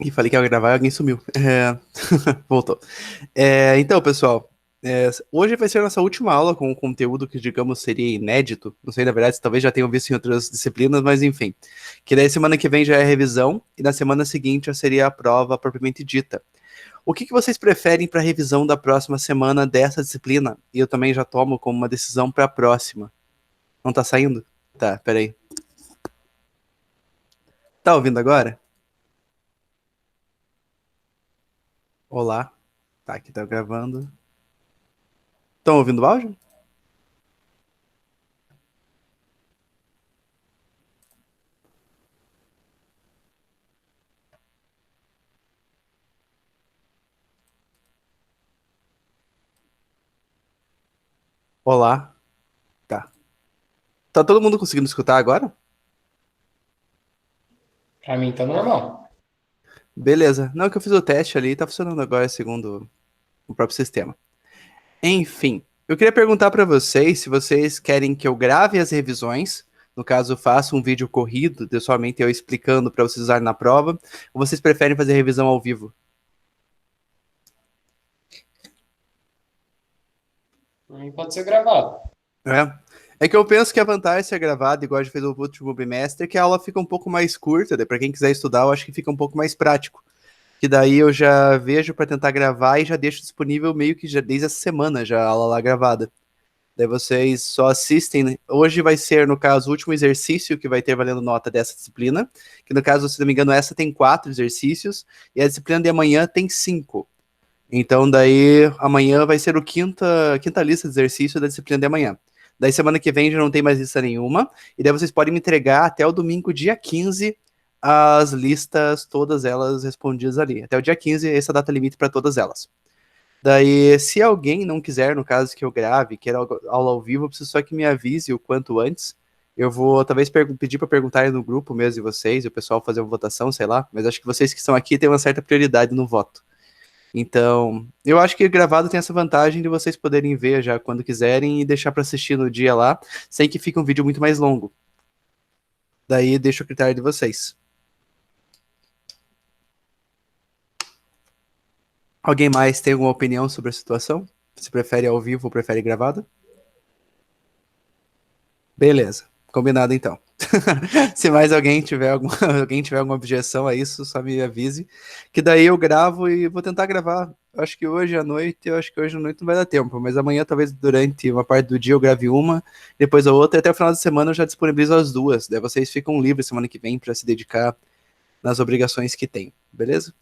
E falei que ia gravar e alguém sumiu. Voltou. Então, pessoal, hoje vai ser a nossa última aula com um conteúdo que, digamos, seria inédito. Não sei, na verdade, talvez já tenham visto em outras disciplinas, mas enfim. Que daí semana que vem já é a revisão e na semana seguinte já seria a prova propriamente dita. O que vocês preferem para a revisão da próxima semana dessa disciplina? E eu também já tomo como uma decisão para a próxima. Não tá saindo? Tá, peraí. Tá ouvindo agora? Olá. Tá, aqui tá gravando. Estão ouvindo o áudio? Olá. Tá. Tá todo mundo conseguindo escutar agora? Pra mim tá normal. Beleza. Não, que eu fiz o teste ali e tá funcionando agora segundo o próprio sistema. Enfim, eu queria perguntar para vocês se vocês querem que eu grave as revisões, no caso, faça um vídeo corrido, de somente eu explicando para vocês usarem na prova, ou vocês preferem fazer revisão ao vivo? Pra mim pode ser gravado. É que eu penso que a vantagem de ser gravado, igual a gente fez no último bimestre, é que a aula fica um pouco mais curta, para quem quiser estudar, eu acho que fica um pouco mais prático. Que daí eu já vejo para tentar gravar e já deixo disponível meio que já desde essa semana já a aula lá gravada. Daí vocês só assistem, né? Hoje vai ser, no caso, o último exercício que vai ter valendo nota dessa disciplina, que no caso, se não me engano, essa tem 4 exercícios e a disciplina de amanhã tem 5. Então daí amanhã vai ser o quinta lista de exercício da disciplina de amanhã. Daí semana que vem já não tem mais lista nenhuma, e daí vocês podem me entregar até o domingo, dia 15, as listas, todas elas respondidas ali. Até o dia 15, essa data limite para todas elas. Daí, se alguém não quiser, no caso que eu grave, queira aula ao vivo, eu preciso só que me avise o quanto antes. Eu vou talvez pedir para perguntarem no grupo mesmo de vocês, e o pessoal fazer uma votação, sei lá, mas acho que vocês que estão aqui têm uma certa prioridade no voto. Então, eu acho que gravado tem essa vantagem de vocês poderem ver já quando quiserem e deixar para assistir no dia lá, sem que fique um vídeo muito mais longo. Daí deixo o critério de vocês. Alguém mais tem alguma opinião sobre a situação? Se prefere ao vivo ou prefere gravado? Beleza, combinado então. Se mais alguém tiver alguém tiver alguma objeção a isso, só me avise, que daí eu gravo e vou tentar gravar. Acho que hoje à noite, eu acho que hoje à noite não vai dar tempo, mas amanhã talvez durante uma parte do dia eu grave uma, depois a outra, e até o final de semana eu já disponibilizo as duas. Daí vocês ficam livres semana que vem para se dedicar nas obrigações que tem, beleza?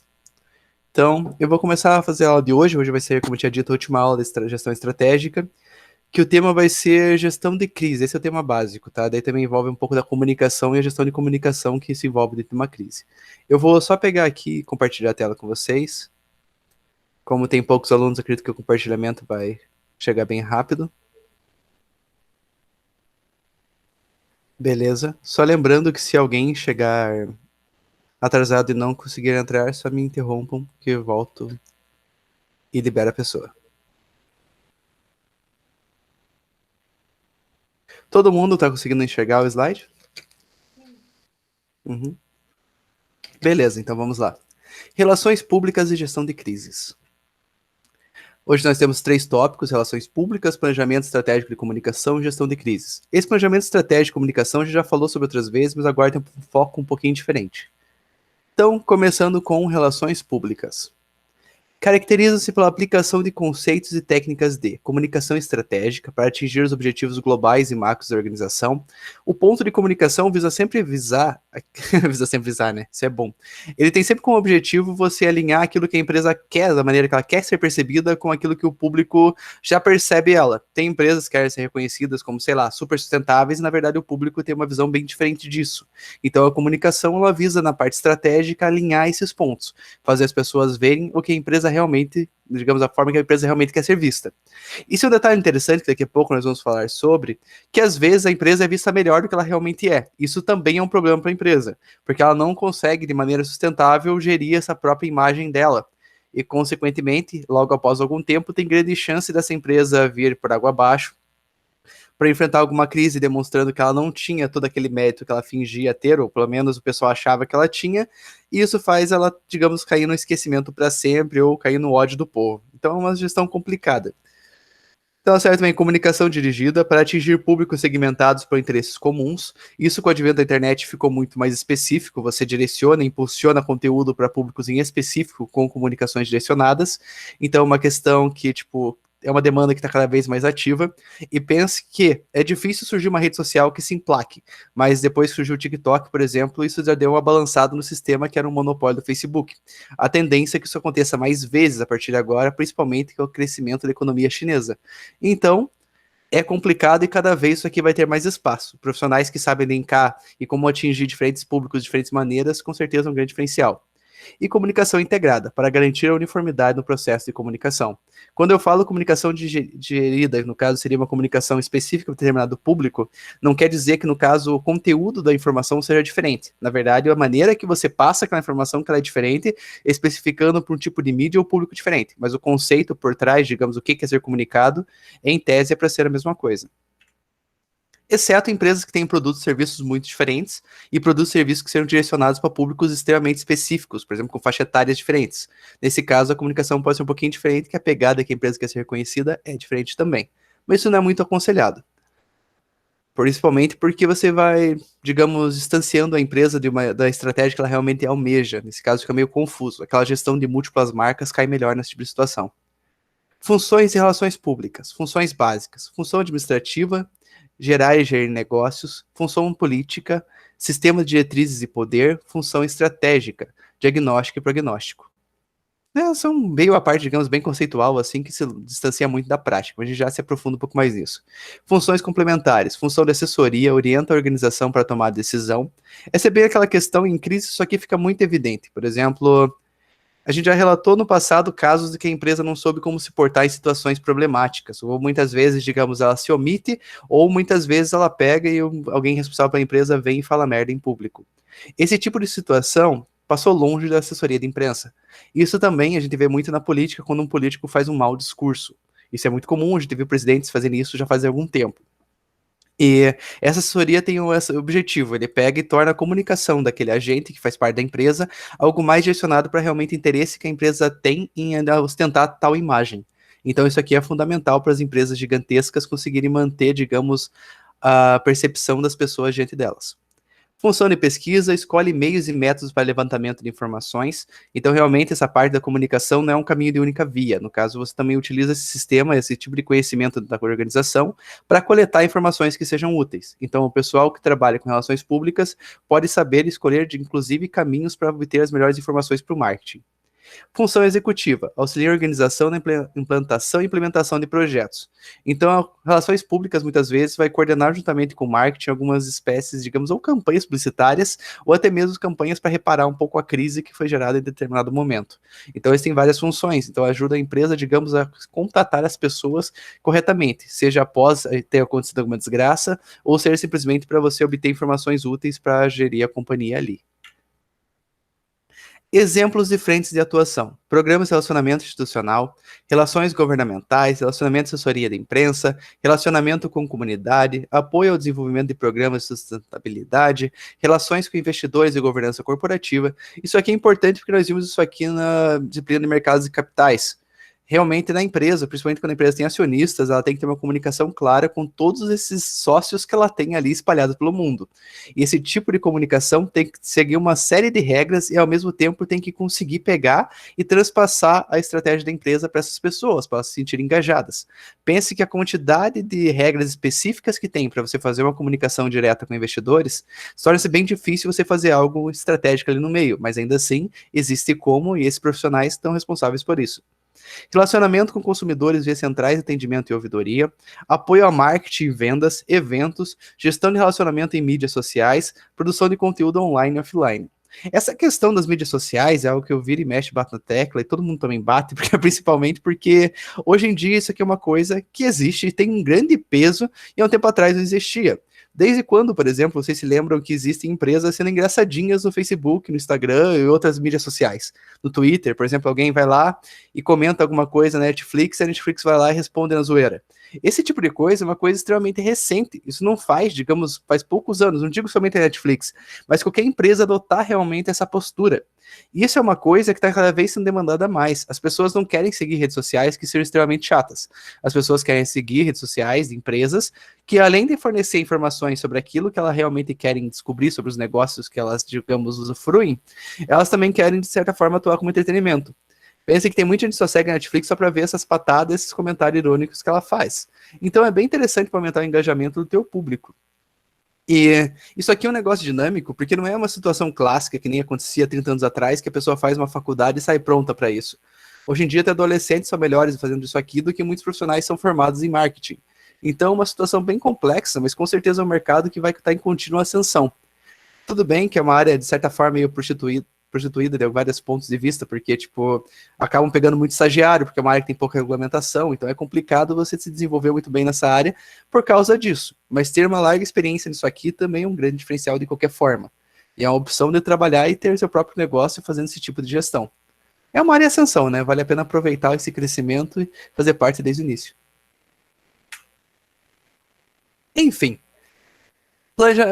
Então, eu vou começar a fazer a aula de hoje. Hoje vai ser, como eu tinha dito, a última aula de gestão estratégica, que o tema vai ser gestão de crise. Esse é o tema básico, tá? Daí também envolve um pouco da comunicação e a gestão de comunicação que se envolve dentro de uma crise. Eu vou só pegar aqui e compartilhar a tela com vocês. Como tem poucos alunos, acredito que o compartilhamento vai chegar bem rápido. Beleza. Só lembrando que se alguém chegar atrasado e não conseguir entrar, só me interrompam que eu volto e libero a pessoa. Todo mundo está conseguindo enxergar o slide? Uhum. Beleza, então vamos lá. Relações públicas e gestão de crises. Hoje nós temos 3 tópicos: relações públicas, planejamento estratégico de comunicação e gestão de crises. Esse planejamento estratégico de comunicação a gente já falou sobre outras vezes, mas agora tem um foco um pouquinho diferente. Então, começando com relações públicas. Caracteriza-se pela aplicação de conceitos e técnicas de comunicação estratégica para atingir os objetivos globais e macros da organização. O ponto de comunicação visa sempre visar, visa sempre visar, né? Isso é bom. Ele tem sempre como objetivo você alinhar aquilo que a empresa quer, da maneira que ela quer ser percebida, com aquilo que o público já percebe ela. Tem empresas que querem ser reconhecidas como, sei lá, super sustentáveis, e na verdade o público tem uma visão bem diferente disso. Então a comunicação ela visa na parte estratégica alinhar esses pontos, fazer as pessoas verem o que a empresa realmente, digamos, a forma que a empresa realmente quer ser vista. Isso é um detalhe interessante que daqui a pouco nós vamos falar sobre, que às vezes a empresa é vista melhor do que ela realmente é. Isso também é um problema para a empresa, porque ela não consegue de maneira sustentável gerir essa própria imagem dela. E, consequentemente, logo após algum tempo, tem grande chance dessa empresa vir por água abaixo, para enfrentar alguma crise, demonstrando que ela não tinha todo aquele mérito que ela fingia ter, ou pelo menos o pessoal achava que ela tinha, e isso faz ela, digamos, cair no esquecimento para sempre ou cair no ódio do povo. Então é uma gestão complicada. Então, serve também comunicação dirigida para atingir públicos segmentados por interesses comuns. Isso, com o advento da internet, ficou muito mais específico. Você direciona, impulsiona conteúdo para públicos em específico com comunicações direcionadas. Então, é uma questão que, tipo, é uma demanda que está cada vez mais ativa. E pense que é difícil surgir uma rede social que se emplaque. Mas depois que surgiu o TikTok, por exemplo, isso já deu uma balançada no sistema que era um monopólio do Facebook. A tendência é que isso aconteça mais vezes a partir de agora, principalmente com o crescimento da economia chinesa. Então, é complicado e cada vez isso aqui vai ter mais espaço. Profissionais que sabem linkar e como atingir diferentes públicos de diferentes maneiras, com certeza é um grande diferencial. E comunicação integrada, para garantir a uniformidade no processo de comunicação. Quando eu falo comunicação digerida, no caso seria uma comunicação específica para determinado público, não quer dizer que, no caso, o conteúdo da informação seja diferente. Na verdade, a maneira que você passa aquela informação que ela é diferente, especificando para um tipo de mídia ou público diferente. Mas o conceito por trás, digamos, o que quer ser comunicado, em tese é para ser a mesma coisa. Exceto empresas que têm produtos e serviços muito diferentes e produtos e serviços que serão direcionados para públicos extremamente específicos, por exemplo, com faixa etárias diferentes. Nesse caso, a comunicação pode ser um pouquinho diferente, que a pegada que a empresa quer ser reconhecida é diferente também. Mas isso não é muito aconselhado. Principalmente porque você vai, digamos, distanciando a empresa da estratégia que ela realmente almeja. Nesse caso, fica meio confuso. Aquela gestão de múltiplas marcas cai melhor nesse tipo de situação. Funções e relações públicas. Funções básicas. Função administrativa, gerar e gerir negócios, função política, sistema de diretrizes e poder, função estratégica, diagnóstico e prognóstico. São meio a parte, digamos, bem conceitual, assim, que se distancia muito da prática, mas a gente já se aprofunda um pouco mais nisso. Funções complementares, função de assessoria, orienta a organização para tomar decisão. Essa é bem aquela questão, em crise isso aqui fica muito evidente. Por exemplo, a gente já relatou no passado casos de que a empresa não soube como se portar em situações problemáticas, ou muitas vezes, digamos, ela se omite, ou muitas vezes ela pega e alguém responsável pela empresa vem e fala merda em público. Esse tipo de situação passou longe da assessoria de imprensa. Isso também a gente vê muito na política, quando um político faz um mau discurso. Isso é muito comum, a gente viu presidentes fazendo isso já faz algum tempo. E essa assessoria tem esse objetivo, ele pega e torna a comunicação daquele agente que faz parte da empresa algo mais direcionado para realmente o interesse que a empresa tem em ostentar tal imagem. Então isso aqui é fundamental para as empresas gigantescas conseguirem manter, digamos, a percepção das pessoas diante delas. Função de pesquisa, escolhe meios e métodos para levantamento de informações. Então, realmente, essa parte da comunicação não é um caminho de única via. No caso, você também utiliza esse sistema, esse tipo de conhecimento da organização, para coletar informações que sejam úteis. Então, o pessoal que trabalha com relações públicas pode saber escolher, inclusive, caminhos para obter as melhores informações para o marketing. Função executiva, auxilia a organização na implantação e implementação de projetos. Então, relações públicas, muitas vezes, vai coordenar juntamente com o marketing algumas espécies, digamos, ou campanhas publicitárias, ou até mesmo campanhas para reparar um pouco a crise que foi gerada em determinado momento. Então, eles têm várias funções. Então, ajuda a empresa, digamos, a contatar as pessoas corretamente, seja após ter acontecido alguma desgraça, ou seja simplesmente para você obter informações úteis para gerir a companhia ali. Exemplos de frentes de atuação: programas de relacionamento institucional, relações governamentais, relacionamento e assessoria da imprensa, relacionamento com comunidade, apoio ao desenvolvimento de programas de sustentabilidade, relações com investidores e governança corporativa. Isso aqui é importante porque nós vimos isso aqui na disciplina de mercados e capitais. Realmente na empresa, principalmente quando a empresa tem acionistas, ela tem que ter uma comunicação clara com todos esses sócios que ela tem ali espalhados pelo mundo. E esse tipo de comunicação tem que seguir uma série de regras e, ao mesmo tempo, tem que conseguir pegar e transpassar a estratégia da empresa para essas pessoas, para elas se sentirem engajadas. Pense que a quantidade de regras específicas que tem para você fazer uma comunicação direta com investidores torna-se bem difícil você fazer algo estratégico ali no meio, mas ainda assim existe como e esses profissionais estão responsáveis por isso. Relacionamento com consumidores via centrais de atendimento e ouvidoria, apoio a marketing e vendas, eventos, gestão de relacionamento em mídias sociais, produção de conteúdo online e offline. Essa questão das mídias sociais é algo que eu viro e mexo, bato na tecla, e todo mundo também bate, principalmente porque hoje em dia isso aqui é uma coisa que existe e tem um grande peso, e há um tempo atrás não existia. Desde quando, por exemplo, vocês se lembram que existem empresas sendo engraçadinhas no Facebook, no Instagram e outras mídias sociais? No Twitter, por exemplo, alguém vai lá e comenta alguma coisa na Netflix, e a Netflix vai lá e responde na zoeira. Esse tipo de coisa é uma coisa extremamente recente. Isso não faz, digamos, faz poucos anos, não digo somente a Netflix, mas qualquer empresa adotar realmente essa postura. E isso é uma coisa que está cada vez sendo demandada mais. As pessoas não querem seguir redes sociais que sejam extremamente chatas. As pessoas querem seguir redes sociais de empresas que, além de fornecer informações sobre aquilo que elas realmente querem descobrir sobre os negócios que elas, digamos, usufruem, elas também querem, de certa forma, atuar como entretenimento. Pensa que tem muita gente que só segue a Netflix só para ver essas patadas, esses comentários irônicos que ela faz. Então é bem interessante para aumentar o engajamento do teu público. E isso aqui é um negócio dinâmico, porque não é uma situação clássica que nem acontecia 30 anos atrás, que a pessoa faz uma faculdade e sai pronta para isso. Hoje em dia, até adolescentes são melhores fazendo isso aqui do que muitos profissionais são formados em marketing. Então, é uma situação bem complexa, mas com certeza é um mercado que vai estar em contínua ascensão. Tudo bem que é uma área, de certa forma, meio prostituída de vários pontos de vista, porque, tipo, acabam pegando muito estagiário, porque é uma área que tem pouca regulamentação, então é complicado você se desenvolver muito bem nessa área por causa disso. Mas ter uma larga experiência nisso aqui também é um grande diferencial de qualquer forma. E é uma opção de trabalhar e ter seu próprio negócio fazendo esse tipo de gestão. É uma área de ascensão, né? Vale a pena aproveitar esse crescimento e fazer parte desde o início. Enfim,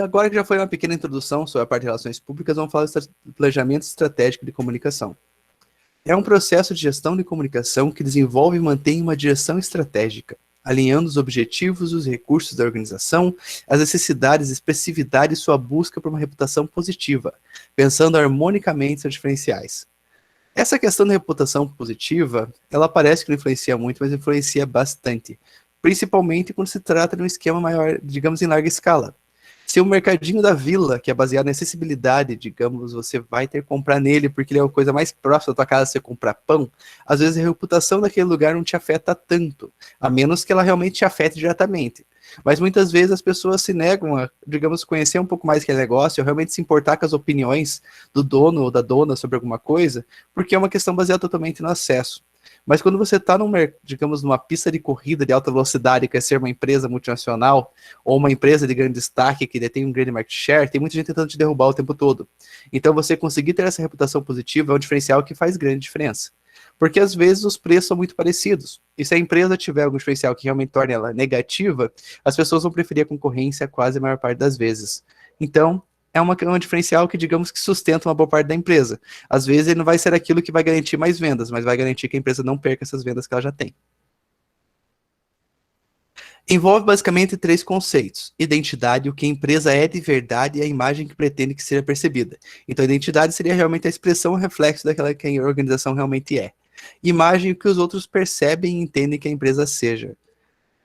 agora que já foi uma pequena introdução sobre a parte de relações públicas, vamos falar do planejamento estratégico de comunicação. É um processo de gestão de comunicação que desenvolve e mantém uma direção estratégica, alinhando os objetivos e os recursos da organização, as necessidades, expressividade e sua busca por uma reputação positiva, pensando harmonicamente em seus diferenciais. Essa questão da reputação positiva, ela parece que não influencia muito, mas influencia bastante, principalmente quando se trata de um esquema maior, digamos, em larga escala. Se o mercadinho da vila, que é baseado na acessibilidade, digamos, você vai ter que comprar nele porque ele é a coisa mais próxima da tua casa, você comprar pão, às vezes a reputação daquele lugar não te afeta tanto, a menos que ela realmente te afete diretamente. Mas muitas vezes as pessoas se negam a, digamos, conhecer um pouco mais aquele negócio, ou realmente se importar com as opiniões do dono ou da dona sobre alguma coisa, porque é uma questão baseada totalmente no acesso. Mas quando você está, digamos, numa pista de corrida de alta velocidade, quer ser uma empresa multinacional, ou uma empresa de grande destaque que detém um grande market share, tem muita gente tentando te derrubar o tempo todo. Então você conseguir ter essa reputação positiva é um diferencial que faz grande diferença. Porque às vezes os preços são muito parecidos. E se a empresa tiver algum diferencial que realmente torne ela negativa, as pessoas vão preferir a concorrência quase a maior parte das vezes. Então, é um diferencial que, digamos, que sustenta uma boa parte da empresa. Às vezes ele não vai ser aquilo que vai garantir mais vendas, mas vai garantir que a empresa não perca essas vendas que ela já tem. Envolve basicamente três conceitos: identidade, o que a empresa é de verdade, e a imagem que pretende que seja percebida. Então, a identidade seria realmente a expressão, o reflexo daquela que a organização realmente é. Imagem, o que os outros percebem e entendem que a empresa seja.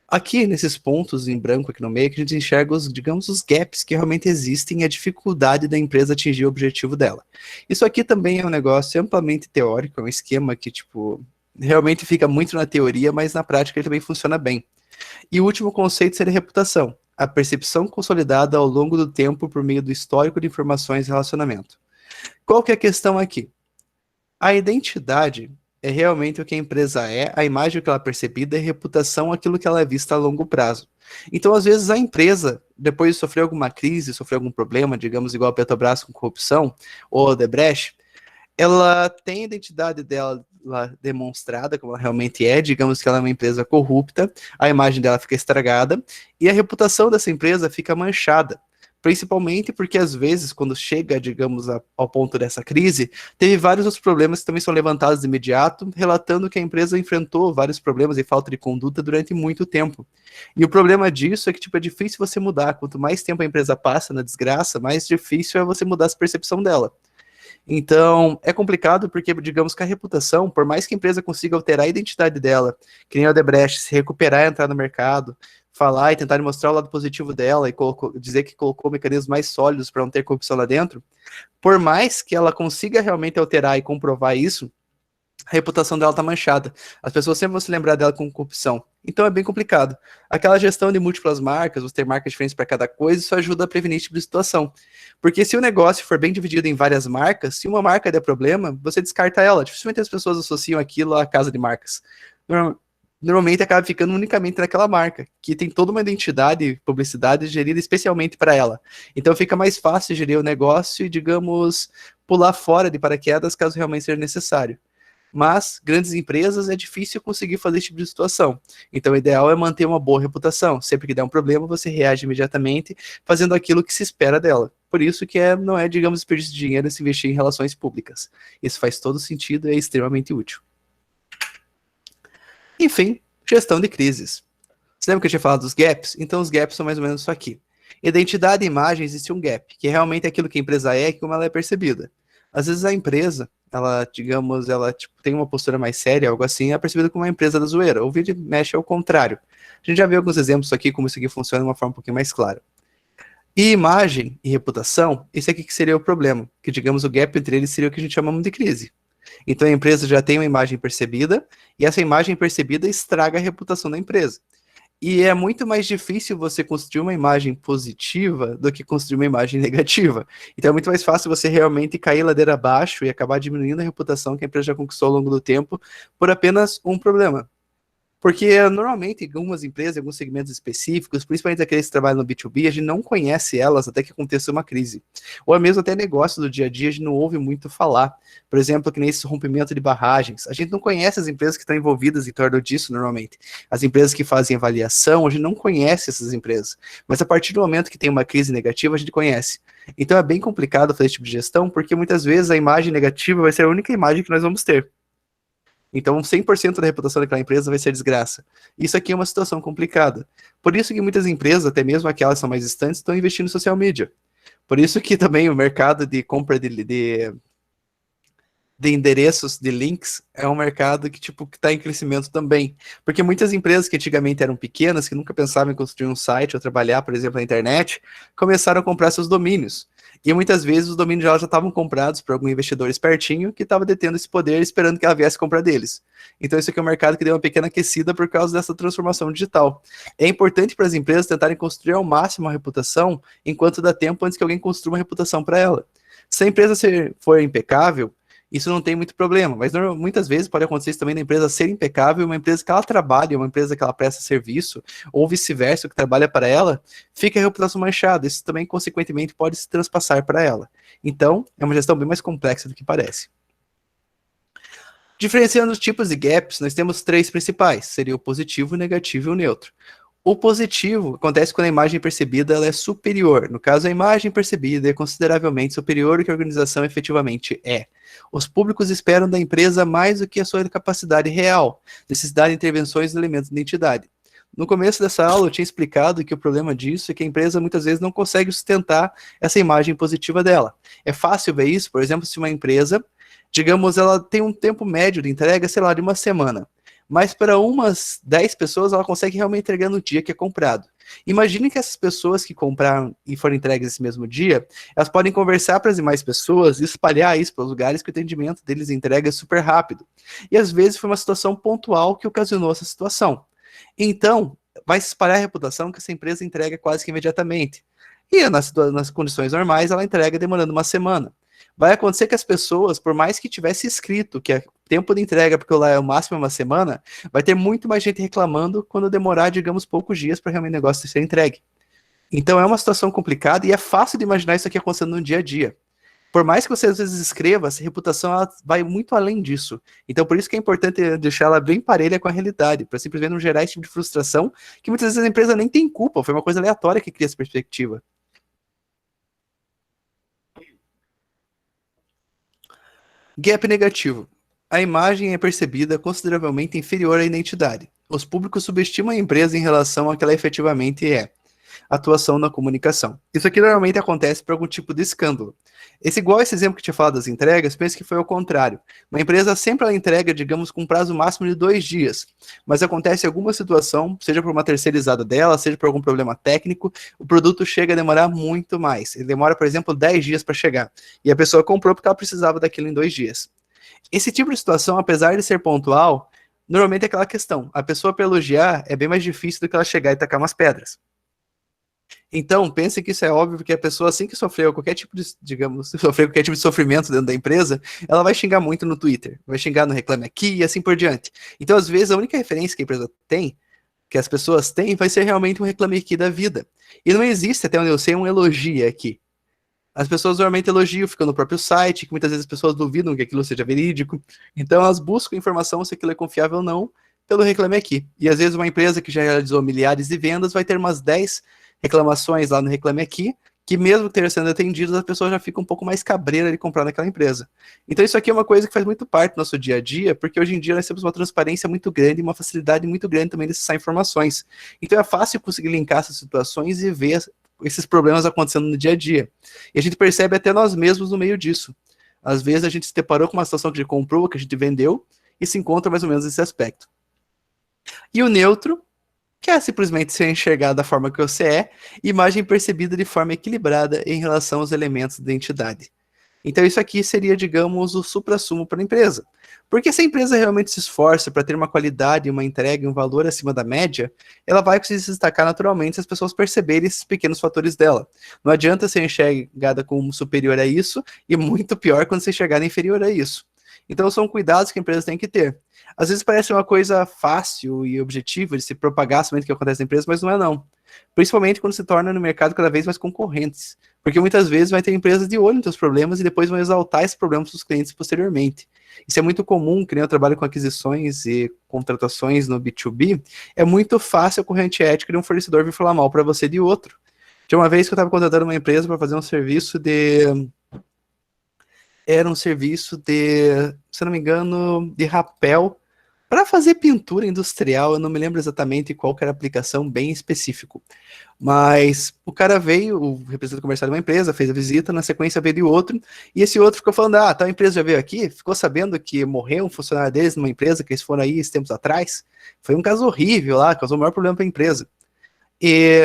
Aqui, nesses pontos em branco aqui no meio, que a gente enxerga os, digamos, os gaps que realmente existem e a dificuldade da empresa atingir o objetivo dela. Isso aqui também é um negócio amplamente teórico, é um esquema que, tipo, realmente fica muito na teoria, mas na prática ele também funciona bem. E o último conceito seria reputação, a percepção consolidada ao longo do tempo por meio do histórico de informações e relacionamento. Qual que é a questão aqui? A identidade é realmente o que a empresa é, a imagem que ela é percebida e a reputação aquilo que ela é vista a longo prazo. Então, às vezes, a empresa, depois de sofrer alguma crise, sofrer algum problema, digamos, igual a Petrobras com corrupção, ou a Odebrecht, ela tem a identidade dela lá demonstrada como ela realmente é, digamos que ela é uma empresa corrupta, a imagem dela fica estragada e a reputação dessa empresa fica manchada. Principalmente porque, às vezes, quando chega, digamos, ao ponto dessa crise, teve vários outros problemas que também são levantados de imediato, relatando que a empresa enfrentou vários problemas e falta de conduta durante muito tempo. E o problema disso é que, tipo, é difícil você mudar. Quanto mais tempo a empresa passa na desgraça, mais difícil é você mudar essa percepção dela. Então, é complicado porque, digamos que a reputação, por mais que a empresa consiga alterar a identidade dela, que nem a Odebrecht, se recuperar e entrar no mercado, falar e tentar mostrar o lado positivo dela e dizer que colocou mecanismos mais sólidos para não ter corrupção lá dentro, por mais que ela consiga realmente alterar e comprovar isso, a reputação dela tá manchada. As pessoas sempre vão se lembrar dela com corrupção. Então é bem complicado. Aquela gestão de múltiplas marcas, você ter marcas diferentes para cada coisa, isso ajuda a prevenir esse tipo de situação. Porque se o negócio for bem dividido em várias marcas, se uma marca der problema, você descarta ela. Dificilmente as pessoas associam aquilo à casa de marcas. normalmente acaba ficando unicamente naquela marca, que tem toda uma identidade, publicidade gerida especialmente para ela. Então fica mais fácil gerir o negócio e, digamos, pular fora de paraquedas caso realmente seja necessário. Mas grandes empresas é difícil conseguir fazer esse tipo de situação. Então o ideal é manter uma boa reputação. Sempre que der um problema, você reage imediatamente, fazendo aquilo que se espera dela. Por isso que não é, digamos, desperdício de dinheiro se investir em relações públicas. Isso faz todo sentido e é extremamente útil. Enfim, gestão de crises. Você lembra que eu tinha falado dos gaps? Então os gaps são mais ou menos isso aqui. Identidade e imagem existe um gap, que realmente é aquilo que a empresa é e como ela é percebida. Às vezes a empresa, ela, digamos, ela tipo, tem uma postura mais séria, algo assim, é percebida como uma empresa da zoeira. O vídeo mexe ao contrário. A gente já viu alguns exemplos aqui, como isso aqui funciona de uma forma um pouquinho mais clara. E imagem e reputação, esse aqui que seria o problema, que digamos o gap entre eles seria o que a gente chama de crise. Então a empresa já tem uma imagem percebida, e essa imagem percebida estraga a reputação da empresa. E é muito mais difícil você construir uma imagem positiva do que construir uma imagem negativa. Então é muito mais fácil você realmente cair ladeira abaixo e acabar diminuindo a reputação que a empresa já conquistou ao longo do tempo por apenas um problema. Porque normalmente em algumas empresas, em alguns segmentos específicos, principalmente aqueles que trabalham no B2B, a gente não conhece elas até que aconteça uma crise. Ou mesmo até negócio do dia a dia, a gente não ouve muito falar. Por exemplo, que nem esse rompimento de barragens. A gente não conhece as empresas que estão envolvidas em torno disso normalmente. As empresas que fazem avaliação, a gente não conhece essas empresas. Mas a partir do momento que tem uma crise negativa, a gente conhece. Então é bem complicado fazer esse tipo de gestão, porque muitas vezes a imagem negativa vai ser a única imagem que nós vamos ter. Então, 100% da reputação daquela empresa vai ser desgraça. Isso aqui é uma situação complicada. Por isso que muitas empresas, até mesmo aquelas que são mais distantes, estão investindo em social media. Por isso que também o mercado de compra de endereços, de links, é um mercado que tipo que está em crescimento também. Porque muitas empresas que antigamente eram pequenas, que nunca pensavam em construir um site ou trabalhar, por exemplo, na internet, começaram a comprar seus domínios. E muitas vezes os domínios já estavam comprados por algum investidor espertinho que estava detendo esse poder esperando que ela viesse comprar deles. Então isso aqui é um mercado que deu uma pequena aquecida por causa dessa transformação digital. É importante para as empresas tentarem construir ao máximo a reputação enquanto dá tempo antes que alguém construa uma reputação para ela. Se a empresa for impecável, isso não tem muito problema, mas muitas vezes pode acontecer isso também da empresa ser impecável, uma empresa que ela trabalha, uma empresa que ela presta serviço, ou vice-versa, que trabalha para ela, fica a reputação manchada. Isso também, consequentemente, pode se transpassar para ela. Então, é uma gestão bem mais complexa do que parece. Diferenciando os tipos de gaps, nós temos três principais, seria o positivo, o negativo e o neutro. O positivo acontece quando a imagem percebida ela é superior. No caso, a imagem percebida é consideravelmente superior ao que a organização efetivamente é. Os públicos esperam da empresa mais do que a sua capacidade real, necessidade de intervenções no elemento de identidade. No começo dessa aula, eu tinha explicado que o problema disso é que a empresa muitas vezes não consegue sustentar essa imagem positiva dela. É fácil ver isso, por exemplo, se uma empresa, digamos, ela tem um tempo médio de entrega, sei lá, de uma semana. Mas para umas 10 pessoas, ela consegue realmente entregar no dia que é comprado. Imagine que essas pessoas que compraram e foram entregues esse mesmo dia, elas podem conversar para as demais pessoas e espalhar isso para os lugares que o atendimento deles entrega super rápido. E às vezes foi uma situação pontual que ocasionou essa situação. Então, vai se espalhar a reputação que essa empresa entrega quase que imediatamente. E nas condições normais, ela entrega demorando uma semana. Vai acontecer que as pessoas, por mais que tivesse escrito que é tempo de entrega, porque lá é o máximo uma semana, vai ter muito mais gente reclamando quando demorar, digamos, poucos dias para realmente o negócio ser entregue. Então é uma situação complicada e é fácil de imaginar isso aqui acontecendo no dia a dia. Por mais que você às vezes escreva, essa reputação ela vai muito além disso. Então por isso que é importante deixar ela bem parelha com a realidade, para simplesmente não gerar esse tipo de frustração, que muitas vezes a empresa nem tem culpa, foi uma coisa aleatória que cria essa perspectiva. Gap negativo. A imagem é percebida consideravelmente inferior à identidade. Os públicos subestimam a empresa em relação ao que ela efetivamente é. Atuação na comunicação. Isso aqui normalmente acontece por algum tipo de escândalo. Igual esse exemplo que eu tinha falado das entregas, penso que foi ao contrário. Uma empresa sempre ela entrega, digamos, com um prazo máximo de 2 dias. Mas acontece alguma situação, seja por uma terceirizada dela, seja por algum problema técnico, o produto chega a demorar muito mais. Ele demora, por exemplo, 10 dias para chegar. E a pessoa comprou porque ela precisava daquilo em 2 dias. Esse tipo de situação, apesar de ser pontual, normalmente é aquela questão. A pessoa para elogiar é bem mais difícil do que ela chegar e tacar umas pedras. Então, pense que isso é óbvio, porque a pessoa, assim que sofreu qualquer tipo de, digamos, sofreu qualquer tipo de sofrimento dentro da empresa, ela vai xingar muito no Twitter, vai xingar no Reclame Aqui e assim por diante. Então, às vezes, a única referência que a empresa tem, que as pessoas têm, vai ser realmente um Reclame Aqui da vida. E não existe, até onde eu sei, um elogio aqui. As pessoas normalmente elogiam, ficam no próprio site, que muitas vezes as pessoas duvidam que aquilo seja verídico. Então, elas buscam informação se aquilo é confiável ou não, pelo Reclame Aqui. E às vezes uma empresa que já realizou milhares de vendas vai ter umas 10 reclamações lá no Reclame Aqui, que mesmo ter sendo atendidas, as pessoas já ficam um pouco mais cabreira de comprar naquela empresa. Então isso aqui é uma coisa que faz muito parte do nosso dia a dia, porque hoje em dia nós temos uma transparência muito grande e uma facilidade muito grande também de acessar informações. Então é fácil conseguir linkar essas situações e ver esses problemas acontecendo no dia a dia. E a gente percebe até nós mesmos no meio disso. Às vezes a gente se deparou com uma situação que a gente comprou, que a gente vendeu, e se encontra mais ou menos nesse aspecto. E o neutro, que é simplesmente ser enxergado da forma que você é, imagem percebida de forma equilibrada em relação aos elementos da identidade. Então isso aqui seria, digamos, o suprassumo para a empresa. Porque se a empresa realmente se esforça para ter uma qualidade, uma entrega e um valor acima da média, ela vai conseguir se destacar naturalmente se as pessoas perceberem esses pequenos fatores dela. Não adianta ser enxergada como superior a isso, e muito pior quando ser enxergada inferior a isso. Então são cuidados que a empresa tem que ter. Às vezes parece uma coisa fácil e objetiva de se propagar somente o que acontece na empresa, mas não é não. Principalmente quando se torna no mercado cada vez mais concorrentes. Porque muitas vezes vai ter empresas de olho nos seus problemas e depois vão exaltar esses problemas para os clientes posteriormente. Isso é muito comum, que nem eu trabalho com aquisições e contratações no B2B, é muito fácil a corrente ética de um fornecedor vir falar mal para você de outro. Tinha uma vez que eu estava contratando uma empresa para fazer um serviço de... Era um serviço de, se não me engano, de rapel para fazer pintura industrial. Eu não me lembro exatamente qual que era a aplicação bem específico. Mas o cara veio, o representante comercial de uma empresa, fez a visita, na sequência veio de outro, e esse outro ficou falando, ah, tal empresa já veio aqui, ficou sabendo que morreu um funcionário deles numa empresa, que eles foram aí esses tempos atrás. Foi um caso horrível lá, causou o maior problema para a empresa. E,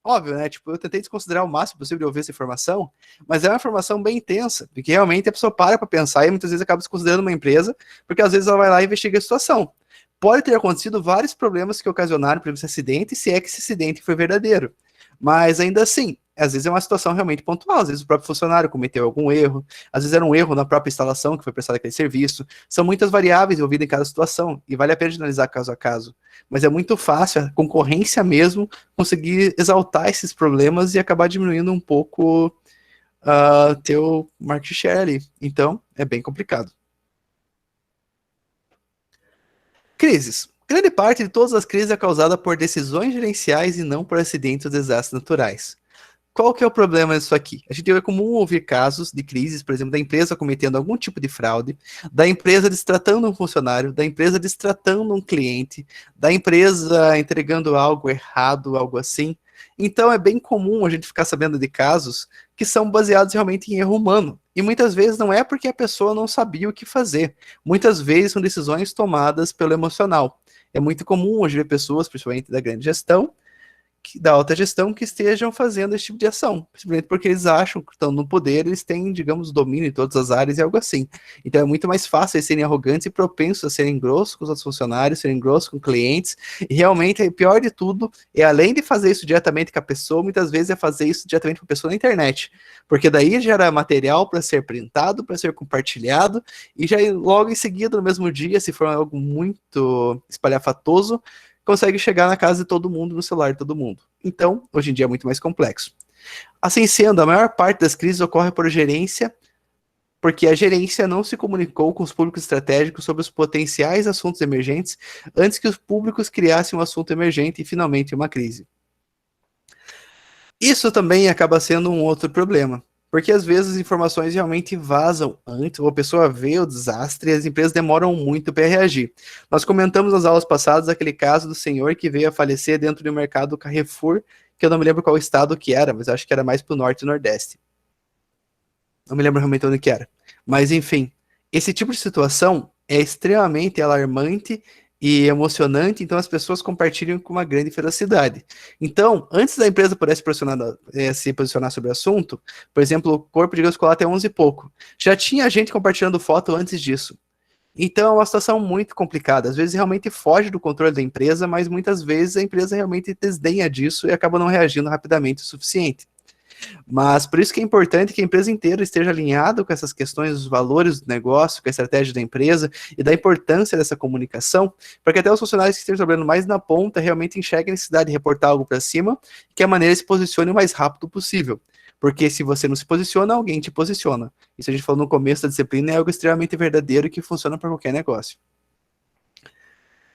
óbvio, né, tipo, eu tentei desconsiderar o máximo possível de ouvir essa informação, mas é uma informação bem intensa, porque realmente a pessoa para pensar e muitas vezes acaba desconsiderando uma empresa, porque às vezes ela vai lá e investiga a situação. Pode ter acontecido vários problemas que ocasionaram por esse acidente, se é que esse acidente foi verdadeiro. Mas ainda assim, às vezes é uma situação realmente pontual, às vezes o próprio funcionário cometeu algum erro, às vezes era um erro na própria instalação que foi prestado aquele serviço. São muitas variáveis envolvidas em cada situação e vale a pena analisar caso a caso. Mas é muito fácil, a concorrência mesmo, conseguir exaltar esses problemas e acabar diminuindo um pouco teu market share ali. Então, é bem complicado. Crises. Grande parte de todas as crises é causada por decisões gerenciais e não por acidentes ou desastres naturais. Qual que é o problema disso aqui? A gente é comum ouvir casos de crises, por exemplo, da empresa cometendo algum tipo de fraude, da empresa destratando um funcionário, da empresa destratando um cliente, da empresa entregando algo errado, algo assim. Então é bem comum a gente ficar sabendo de casos que são baseados realmente em erro humano. E muitas vezes não é porque a pessoa não sabia o que fazer. Muitas vezes são decisões tomadas pelo emocional. É muito comum hoje ver pessoas, principalmente da grande gestão, da alta gestão, que estejam fazendo esse tipo de ação, simplesmente porque eles acham que estão no poder, eles têm, digamos, domínio em todas as áreas e algo assim. Então é muito mais fácil eles serem arrogantes e propensos a serem grossos com os outros funcionários, serem grossos com clientes, e realmente, o pior de tudo, é além de fazer isso diretamente com a pessoa, muitas vezes é fazer isso diretamente com a pessoa na internet, porque daí gera material para ser printado, para ser compartilhado, e já logo em seguida, no mesmo dia, se for algo muito espalhafatoso, consegue chegar na casa de todo mundo, no celular de todo mundo. Então, hoje em dia é muito mais complexo. Assim sendo, a maior parte das crises ocorre por gerência, porque a gerência não se comunicou com os públicos estratégicos sobre os potenciais assuntos emergentes antes que os públicos criassem um assunto emergente e finalmente uma crise. Isso também acaba sendo um outro problema, porque às vezes as informações realmente vazam antes, ou a pessoa vê o desastre e as empresas demoram muito para reagir. Nós comentamos nas aulas passadas aquele caso do senhor que veio a falecer dentro do mercado Carrefour, que eu não me lembro qual estado que era, mas acho que era mais para o norte e nordeste. Não me lembro realmente onde que era. Mas enfim, esse tipo de situação é extremamente alarmante e emocionante, então as pessoas compartilham com uma grande ferocidade. Então, antes da empresa poder se posicionar sobre o assunto, por exemplo, o corpo de risco escolar até 11 e pouco, já tinha gente compartilhando foto antes disso. Então é uma situação muito complicada. Às vezes realmente foge do controle da empresa, mas muitas vezes a empresa realmente desdenha disso e acaba não reagindo rapidamente o suficiente. Mas por isso que é importante que a empresa inteira esteja alinhada com essas questões dos valores do negócio, com a estratégia da empresa e da importância dessa comunicação, para que até os funcionários que estejam trabalhando mais na ponta realmente enxerguem a necessidade de reportar algo para cima, que a maneira se posicione o mais rápido possível. Porque se você não se posiciona, alguém te posiciona. Isso a gente falou no começo da disciplina, é algo extremamente verdadeiro que funciona para qualquer negócio.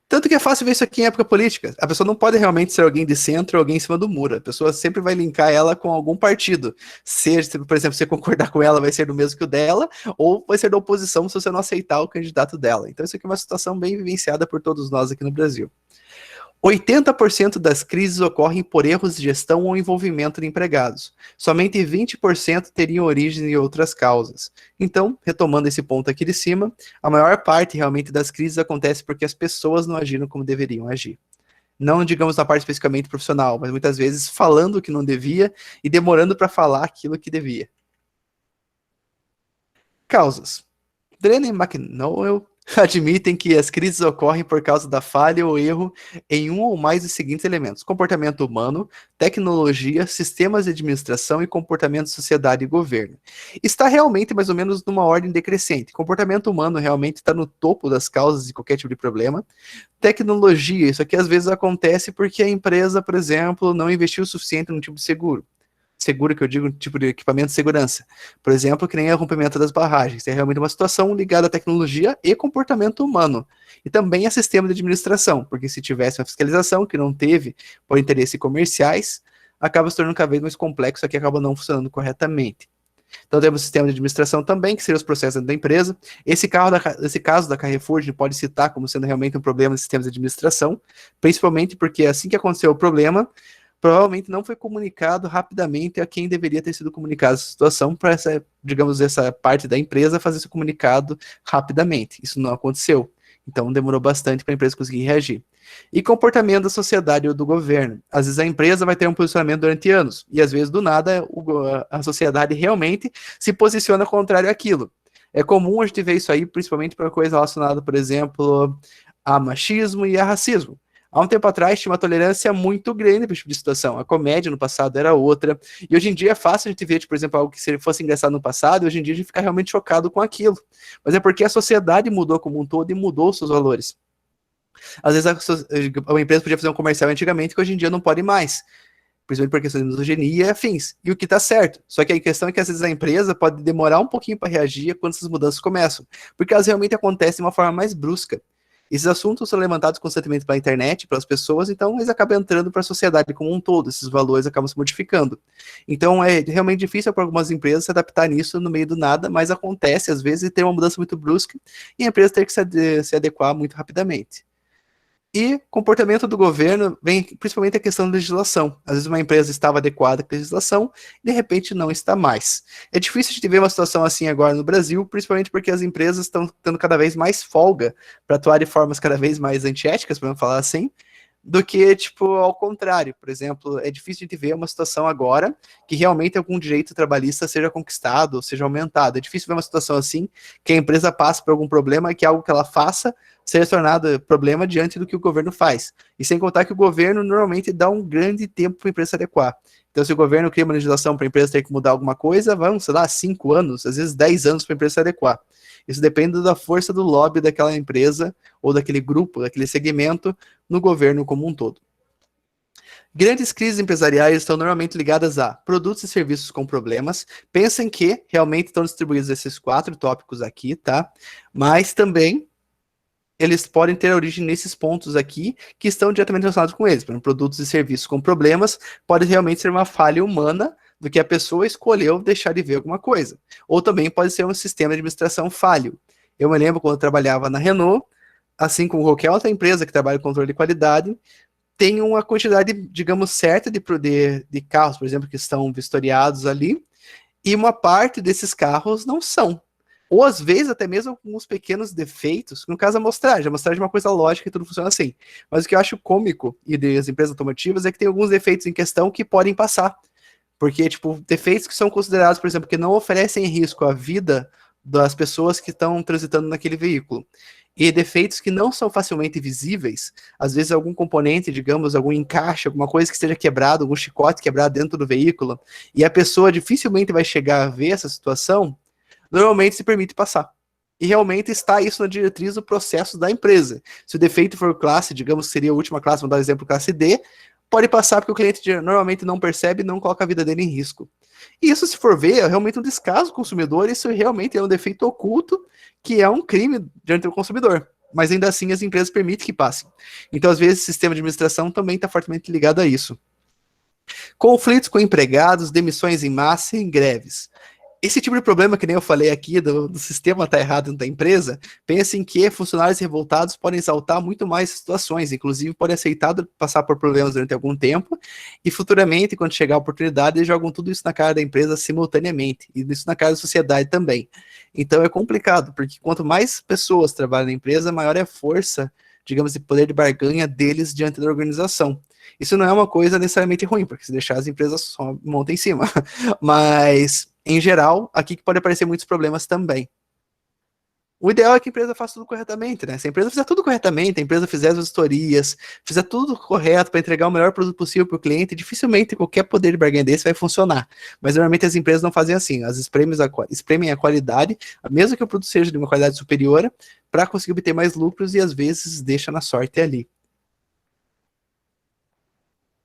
Tanto que é fácil ver isso aqui em época política. A pessoa não pode realmente ser alguém de centro ou alguém em cima do muro. A pessoa sempre vai linkar ela com algum partido. Seja, por exemplo, se você concordar com ela, vai ser do mesmo que o dela, ou vai ser da oposição se você não aceitar o candidato dela. Então, isso aqui é uma situação bem vivenciada por todos nós aqui no Brasil. 80% das crises ocorrem por erros de gestão ou envolvimento de empregados. Somente 20% teriam origem em outras causas. Então, retomando esse ponto aqui de cima, a maior parte realmente das crises acontece porque as pessoas não agiram como deveriam agir. Não, digamos, na parte especificamente profissional, mas muitas vezes falando o que não devia e demorando para falar aquilo que devia. Causas. Drennan e McNowell admitem que as crises ocorrem por causa da falha ou erro em um ou mais dos seguintes elementos: comportamento humano, tecnologia, sistemas de administração e comportamento de sociedade e governo. Está realmente mais ou menos numa ordem decrescente. Comportamento humano realmente está no topo das causas de qualquer tipo de problema. Tecnologia, isso aqui às vezes acontece porque a empresa, por exemplo, não investiu o suficiente no tipo de seguro. Seguro que eu digo, tipo de equipamento de segurança. Por exemplo, que nem o rompimento das barragens. É realmente uma situação ligada à tecnologia e comportamento humano. E também a sistema de administração, porque se tivesse uma fiscalização que não teve por interesses comerciais, acaba se tornando cada vez mais complexo e acaba não funcionando corretamente. Então temos o sistema de administração também, que seriam os processos dentro da empresa. Esse caso da Carrefour, a gente pode citar como sendo realmente um problema de sistemas de administração, principalmente porque assim que aconteceu o problema, provavelmente não foi comunicado rapidamente a quem deveria ter sido comunicado essa situação para essa, digamos, essa parte da empresa fazer esse comunicado rapidamente. Isso não aconteceu. Então demorou bastante para a empresa conseguir reagir. E comportamento da sociedade ou do governo. Às vezes a empresa vai ter um posicionamento durante anos, e às vezes do nada a sociedade realmente se posiciona contrário àquilo. É comum a gente ver isso aí, principalmente para coisa relacionada, por exemplo, a machismo e a racismo. Há um tempo atrás tinha uma tolerância muito grande para esse tipo de situação. A comédia no passado era outra. E hoje em dia é fácil a gente ver, tipo, por exemplo, algo que se fosse engraçado no passado, e hoje em dia a gente fica realmente chocado com aquilo. Mas é porque a sociedade mudou como um todo e mudou os seus valores. Às vezes a empresa podia fazer um comercial antigamente que hoje em dia não pode mais. Principalmente por questão de misoginia e afins. E o que está certo. Só que a questão é que às vezes a empresa pode demorar um pouquinho para reagir quando essas mudanças começam. Porque elas realmente acontecem de uma forma mais brusca. Esses assuntos são levantados constantemente pela internet, pelas pessoas, então eles acabam entrando para a sociedade como um todo, esses valores acabam se modificando. Então é realmente difícil para algumas empresas se adaptar nisso no meio do nada, mas acontece às vezes ter uma mudança muito brusca e a empresa ter que se adequar muito rapidamente. E comportamento do governo vem principalmente a questão da legislação. Às vezes uma empresa estava adequada com a legislação e de repente não está mais. É difícil de ver uma situação assim agora no Brasil, principalmente porque as empresas estão tendo cada vez mais folga para atuar de formas cada vez mais antiéticas, podemos falar assim, do que, tipo, ao contrário. Por exemplo, é difícil de ver uma situação agora que realmente algum direito trabalhista seja conquistado, ou seja aumentado. É difícil ver uma situação assim, que a empresa passe por algum problema e que algo que ela faça seja tornado problema diante do que o governo faz. E sem contar que o governo normalmente dá um grande tempo para a empresa se adequar. Então, se o governo cria uma legislação para a empresa ter que mudar alguma coisa, vão, sei lá, 5 anos, às vezes 10 anos para a empresa se adequar. Isso depende da força do lobby daquela empresa ou daquele grupo, daquele segmento no governo como um todo. Grandes crises empresariais estão normalmente ligadas a produtos e serviços com problemas. Pensem que realmente estão distribuídos esses 4 tópicos aqui, tá? Mas também eles podem ter origem nesses pontos aqui que estão diretamente relacionados com eles. Por exemplo, produtos e serviços com problemas pode realmente ser uma falha humana do que a pessoa escolheu deixar de ver alguma coisa. Ou também pode ser um sistema de administração falho. Eu me lembro quando eu trabalhava na Renault, assim como qualquer outra empresa que trabalha com controle de qualidade, tem uma quantidade, digamos, certa de carros, por exemplo, que estão vistoriados ali, e uma parte desses carros não são. Ou às vezes até mesmo alguns pequenos defeitos, no caso a amostragem é uma coisa lógica e tudo funciona assim. Mas o que eu acho cômico e das empresas automotivas é que tem alguns defeitos em questão que podem passar. Porque, tipo, defeitos que são considerados, por exemplo, que não oferecem risco à vida das pessoas que estão transitando naquele veículo. E defeitos que não são facilmente visíveis, às vezes algum componente, digamos, algum encaixe, alguma coisa que esteja quebrado, algum chicote quebrado dentro do veículo, e a pessoa dificilmente vai chegar a ver essa situação, normalmente se permite passar. E realmente está isso na diretriz do processo da empresa. Se o defeito for classe, digamos que seria a última classe, vamos dar um exemplo, classe D, pode passar porque o cliente normalmente não percebe e não coloca a vida dele em risco. E isso, se for ver, é realmente um descaso do consumidor, isso realmente é um defeito oculto, que é um crime diante do consumidor. Mas ainda assim as empresas permitem que passem. Então, às vezes, o sistema de administração também está fortemente ligado a isso. Conflitos com empregados, demissões em massa e greves. Esse tipo de problema, que nem eu falei aqui, do sistema estar errado dentro da empresa, pensem que funcionários revoltados podem exaltar muito mais situações, inclusive podem aceitar passar por problemas durante algum tempo, e futuramente, quando chegar a oportunidade, eles jogam tudo isso na cara da empresa simultaneamente, e isso na cara da sociedade também. Então é complicado, porque quanto mais pessoas trabalham na empresa, maior é a força, digamos, de poder de barganha deles diante da organização. Isso não é uma coisa necessariamente ruim, porque se deixar as empresas só montam em cima, mas em geral, aqui que pode aparecer muitos problemas também. O ideal é que a empresa faça tudo corretamente, né? Se a empresa fizer tudo corretamente, a empresa fizer as vistorias, fizer tudo correto para entregar o melhor produto possível para o cliente, dificilmente qualquer poder de barganha desse vai funcionar. Mas normalmente as empresas não fazem assim, elas espremem a qualidade, mesmo que o produto seja de uma qualidade superior, para conseguir obter mais lucros e às vezes deixa na sorte ali.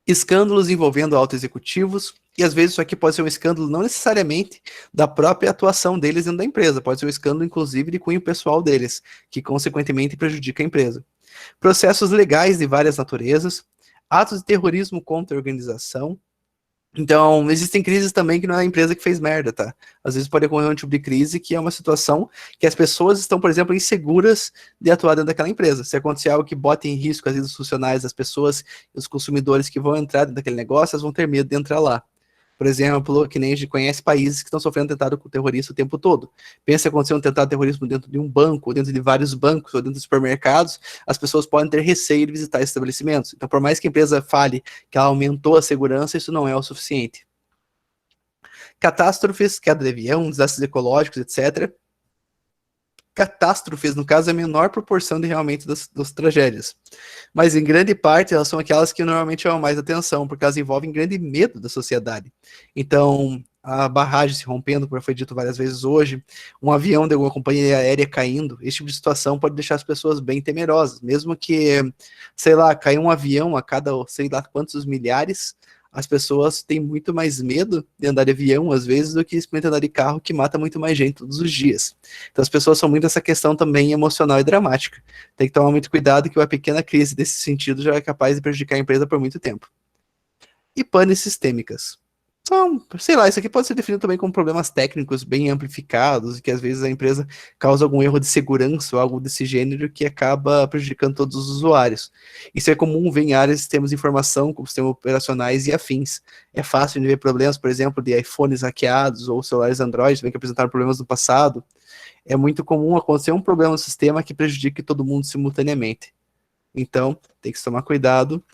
Escândalos envolvendo altos executivos, e às vezes isso aqui pode ser um escândalo não necessariamente da própria atuação deles dentro da empresa, pode ser um escândalo inclusive de cunho pessoal deles, que consequentemente prejudica a empresa. Processos legais de várias naturezas, atos de terrorismo contra a organização. Então, existem crises também que não é a empresa que fez merda, tá? Às vezes pode ocorrer um tipo de crise que é uma situação que as pessoas estão, por exemplo, inseguras de atuar dentro daquela empresa. Se acontecer algo que bote em risco as vidas funcionais das pessoas e os consumidores que vão entrar dentro daquele negócio, elas vão ter medo de entrar lá. Por exemplo, que nem a gente conhece países que estão sofrendo atentado terrorista o tempo todo. Pensa se acontecer um atentado terrorismo dentro de um banco, ou dentro de vários bancos, ou dentro de supermercados, as pessoas podem ter receio de visitar estabelecimentos. Então, por mais que a empresa fale que ela aumentou a segurança, isso não é o suficiente. Catástrofes, queda de avião, desastres ecológicos, etc. Catástrofes, no caso, é a menor proporção de realmente das tragédias. Mas, em grande parte, elas são aquelas que normalmente chamam mais atenção, porque elas envolvem grande medo da sociedade. Então, a barragem se rompendo, como foi dito várias vezes hoje, um avião de alguma companhia aérea caindo, esse tipo de situação pode deixar as pessoas bem temerosas. Mesmo que, sei lá, caia um avião a cada, sei lá quantos milhares, as pessoas têm muito mais medo de andar de avião, às vezes, do que simplesmente andar de carro, que mata muito mais gente todos os dias. Então as pessoas são muito essa questão também emocional e dramática. Tem que tomar muito cuidado que uma pequena crise desse sentido já é capaz de prejudicar a empresa por muito tempo. E panes sistêmicas. São, sei lá, isso aqui pode ser definido também como problemas técnicos bem amplificados, e que às vezes a empresa causa algum erro de segurança ou algo desse gênero que acaba prejudicando todos os usuários. Isso é comum ver em áreas de sistemas de informação, como sistemas operacionais e afins. É fácil de ver problemas, por exemplo, de iPhones hackeados ou celulares Android que apresentaram problemas no passado. É muito comum acontecer um problema no sistema que prejudique todo mundo simultaneamente. Então, tem que tomar cuidado.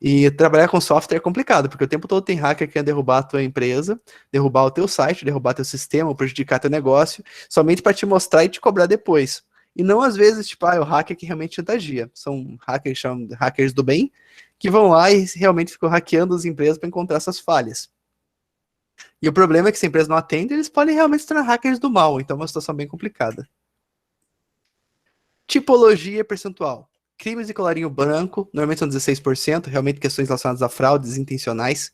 E trabalhar com software é complicado, porque o tempo todo tem hacker que quer derrubar a tua empresa, derrubar o teu site, derrubar teu sistema, prejudicar teu negócio, somente para te mostrar e te cobrar depois. E não às vezes, tipo, o hacker que realmente chantageia. São hackers, chamam hackers do bem, que vão lá e realmente ficam hackeando as empresas para encontrar essas falhas. E o problema é que se a empresa não atende, eles podem realmente se tornar hackers do mal, então é uma situação bem complicada. Tipologia percentual. Crimes de colarinho branco, normalmente são 16%, realmente questões relacionadas a fraudes intencionais.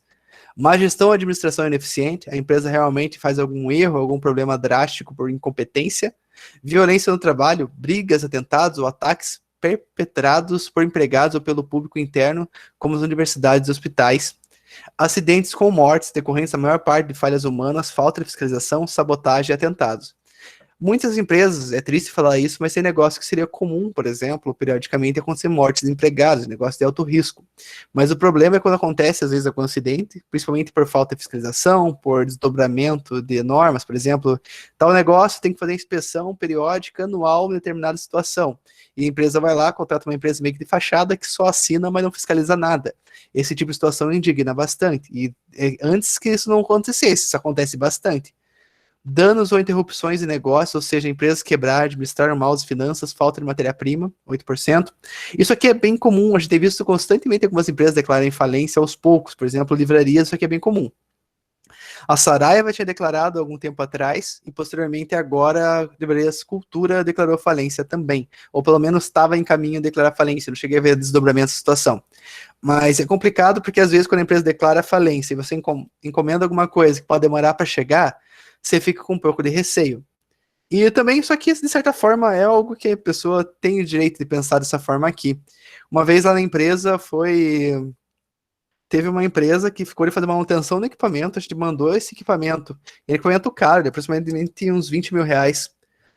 Má gestão ou administração ineficiente, a empresa realmente faz algum erro, algum problema drástico por incompetência. Violência no trabalho, brigas, atentados ou ataques perpetrados por empregados ou pelo público interno, como as universidades e hospitais. Acidentes com mortes, decorrentes da maior parte de falhas humanas, falta de fiscalização, sabotagem e atentados. Muitas empresas, é triste falar isso, mas tem negócio que seria comum, por exemplo, periodicamente acontecer mortes de empregados, negócio de alto risco. Mas o problema é quando acontece, às vezes, algum acidente, principalmente por falta de fiscalização, por desdobramento de normas, por exemplo, tal negócio tem que fazer inspeção periódica anual em determinada situação. E a empresa vai lá, contrata uma empresa meio que de fachada que só assina, mas não fiscaliza nada. Esse tipo de situação indigna bastante. E antes que isso não acontecesse, isso acontece bastante. Danos ou interrupções de negócio, ou seja, empresas quebrar, administrar mal as finanças, falta de matéria-prima, 8%. Isso aqui é bem comum, a gente tem visto constantemente algumas empresas declararem falência aos poucos, por exemplo, livrarias, isso aqui é bem comum. A Saraiva tinha declarado algum tempo atrás, e posteriormente agora a Livrarias Cultura declarou falência também, ou pelo menos estava em caminho a declarar falência, não cheguei a ver desdobramento da situação. Mas é complicado porque às vezes quando a empresa declara falência e você encomenda alguma coisa que pode demorar para chegar, você fica com um pouco de receio. E também isso aqui, de certa forma, é algo que a pessoa tem o direito de pensar dessa forma aqui. Uma vez lá na empresa teve uma empresa que ficou de fazer manutenção no equipamento, a gente mandou esse equipamento, equipamento caro, de aproximadamente uns 20 mil reais.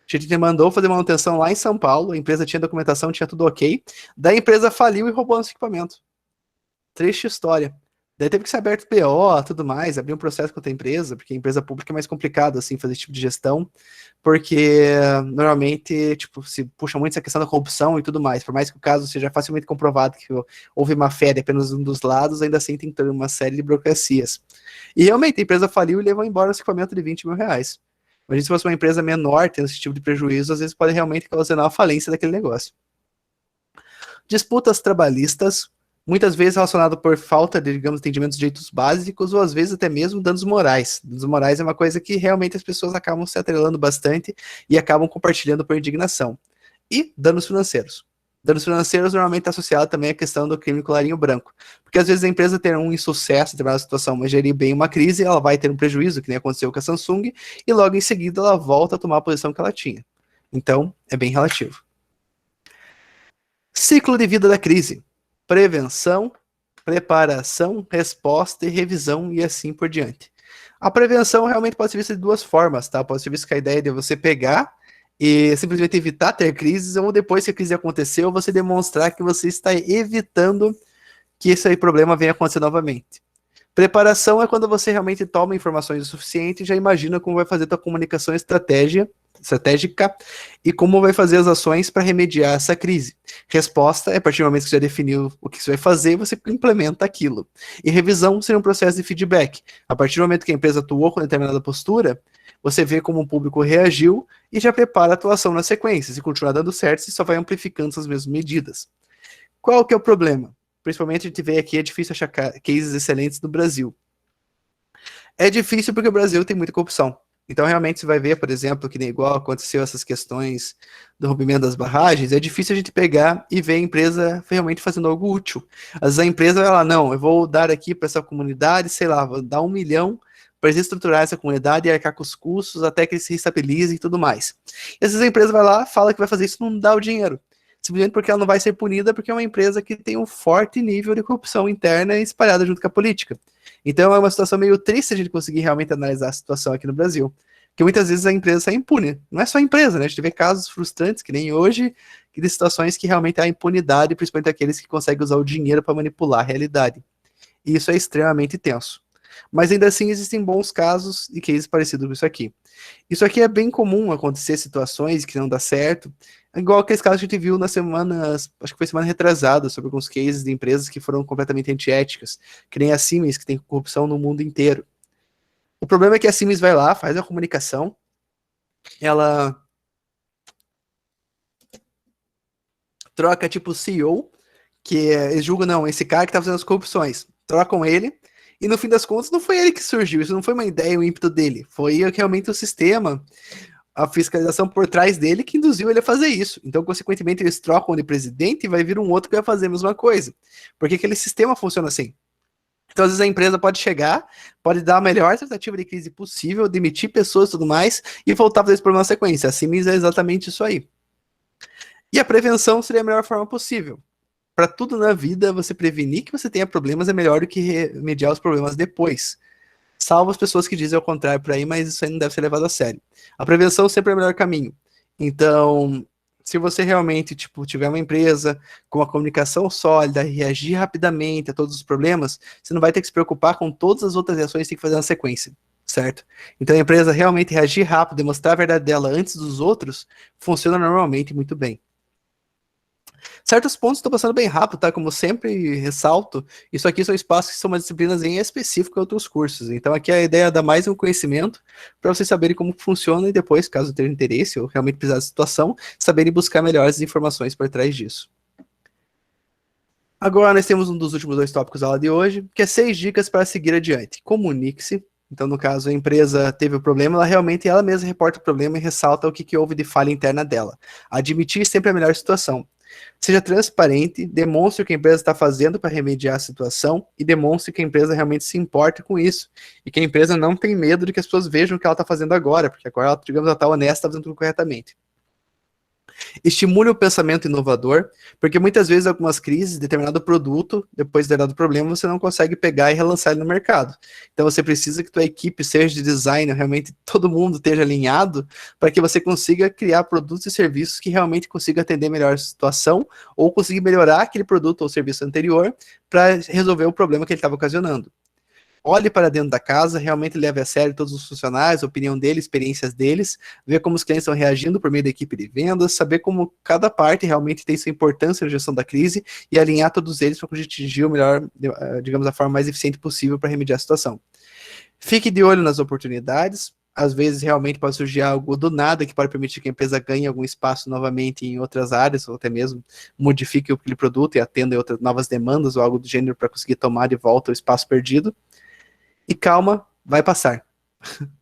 A gente mandou fazer manutenção lá em São Paulo, a empresa tinha documentação, tinha tudo ok, daí a empresa faliu e roubou nosso equipamento. Triste história. Daí teve que ser aberto PO, tudo mais, abrir um processo contra a empresa, porque a empresa pública é mais complicado, assim, fazer esse tipo de gestão, porque normalmente, tipo, se puxa muito essa questão da corrupção e tudo mais, por mais que o caso seja facilmente comprovado que houve má fé de apenas um dos lados, ainda assim tem toda uma série de burocracias. E realmente a empresa faliu e levou embora o equipamento de 20 mil reais. Imagina se fosse uma empresa menor, tendo esse tipo de prejuízo, às vezes pode realmente causar a falência daquele negócio. Disputas trabalhistas, muitas vezes relacionado por falta de, digamos, entendimento dos direitos básicos, ou às vezes até mesmo danos morais. Danos morais é uma coisa que realmente as pessoas acabam se atrelando bastante e acabam compartilhando por indignação. E danos financeiros. Danos financeiros normalmente está associado também à questão do crime colarinho branco. Porque às vezes a empresa ter um insucesso em determinada situação, mas gerir bem uma crise, ela vai ter um prejuízo, que nem aconteceu com a Samsung, e logo em seguida ela volta a tomar a posição que ela tinha. Então, é bem relativo. Ciclo de vida da crise: prevenção, preparação, resposta e revisão e assim por diante. A prevenção realmente pode ser vista de duas formas, tá? Pode ser vista com a ideia de você pegar e simplesmente evitar ter crises, ou depois que a crise aconteceu, você demonstrar que você está evitando que esse aí problema venha acontecer novamente. Preparação é quando você realmente toma informações o suficiente e já imagina como vai fazer a tua comunicação estratégica e como vai fazer as ações para remediar essa crise. Resposta é a partir do momento que você já definiu o que você vai fazer, você implementa aquilo. E revisão seria um processo de feedback. A partir do momento que a empresa atuou com determinada postura, você vê como o público reagiu e já prepara a atuação na sequência. Se continuar dando certo, você só vai amplificando essas mesmas medidas. Qual que é o problema? Principalmente a gente vê aqui, é difícil achar cases excelentes no Brasil. É difícil porque o Brasil tem muita corrupção. Então, realmente, você vai ver, por exemplo, que nem igual aconteceu essas questões do rompimento das barragens, é difícil a gente pegar e ver a empresa realmente fazendo algo útil. Às vezes a empresa vai lá, não, eu vou dar aqui para essa comunidade, sei lá, vou dar 1 milhão para estruturar essa comunidade e arcar com os custos até que eles se estabilizem e tudo mais. E às vezes a empresa vai lá, fala que vai fazer isso, não dá o dinheiro. Simplesmente porque ela não vai ser punida porque é uma empresa que tem um forte nível de corrupção interna espalhada junto com a política. Então é uma situação meio triste a gente conseguir realmente analisar a situação aqui no Brasil. Porque muitas vezes a empresa sai impune. Não é só a empresa, né? A gente vê casos frustrantes, que nem hoje, que de situações que realmente há impunidade, principalmente aqueles que conseguem usar o dinheiro para manipular a realidade. E isso é extremamente tenso. Mas ainda assim existem bons casos e cases parecidos com isso aqui. Isso aqui é bem comum acontecer situações que não dá certo, igual aqueles casos que a gente viu nas semanas, acho que foi semana retrasada, sobre alguns cases de empresas que foram completamente antiéticas, que nem a Siemens, que tem corrupção no mundo inteiro. O problema é que a Siemens vai lá, faz a comunicação, ela troca tipo o CEO, que eles julgam, não, esse cara que tá fazendo as corrupções, trocam ele, e no fim das contas não foi ele que surgiu, isso não foi uma ideia, um ímpeto dele, foi realmente o sistema, a fiscalização por trás dele que induziu ele a fazer isso. Então, consequentemente, eles trocam de presidente e vai vir um outro que vai fazer a mesma coisa. Porque aquele sistema funciona assim. Então, às vezes a empresa pode chegar, pode dar a melhor tentativa de crise possível, demitir pessoas e tudo mais, e voltar a fazer esse problema na sequência. A Siemens é exatamente isso aí. E a prevenção seria a melhor forma possível. Para tudo na vida, você prevenir que você tenha problemas é melhor do que remediar os problemas depois. Salvo as pessoas que dizem ao contrário por aí, mas isso aí não deve ser levado a sério. A prevenção sempre é o melhor caminho. Então, se você realmente tiver uma empresa com uma comunicação sólida, reagir rapidamente a todos os problemas, você não vai ter que se preocupar com todas as outras ações que tem que fazer na sequência, certo? Então, a empresa realmente reagir rápido, demonstrar a verdade dela antes dos outros, funciona normalmente muito bem. Certos pontos estou passando bem rápido, tá? Como sempre ressalto, isso aqui são espaços que são umas disciplinas em específico em outros cursos. Então aqui a ideia é dar mais um conhecimento para vocês saberem como funciona e depois, caso tenham interesse ou realmente precisar da situação, saberem buscar melhores informações por trás disso. Agora nós temos um dos últimos 2 tópicos da aula de hoje, que é 6 dicas para seguir adiante. Comunique-se. Então, no caso, a empresa teve o problema, ela mesma reporta o problema e ressalta o que houve de falha interna dela. Admitir sempre a melhor situação. Seja transparente, demonstre o que a empresa está fazendo para remediar a situação e demonstre que a empresa realmente se importa com isso e que a empresa não tem medo de que as pessoas vejam o que ela está fazendo agora, porque agora ela, digamos, ela está honesta, está fazendo tudo corretamente. Estimule o pensamento inovador, porque muitas vezes algumas crises, determinado produto, depois de dado problema, você não consegue pegar e relançar ele no mercado. Então você precisa que tua equipe, seja de design, realmente todo mundo esteja alinhado, para que você consiga criar produtos e serviços que realmente consigam atender melhor a situação, ou conseguir melhorar aquele produto ou serviço anterior, para resolver o problema que ele estava ocasionando. Olhe para dentro da casa, realmente leve a sério todos os funcionários, a opinião deles, experiências deles, ver como os clientes estão reagindo por meio da equipe de vendas, saber como cada parte realmente tem sua importância na gestão da crise e alinhar todos eles para atingir o melhor, digamos, a forma mais eficiente possível para remediar a situação. Fique de olho nas oportunidades, às vezes realmente pode surgir algo do nada que pode permitir que a empresa ganhe algum espaço novamente em outras áreas, ou até mesmo modifique aquele produto e atenda outras novas demandas ou algo do gênero para conseguir tomar de volta o espaço perdido. E calma, vai passar.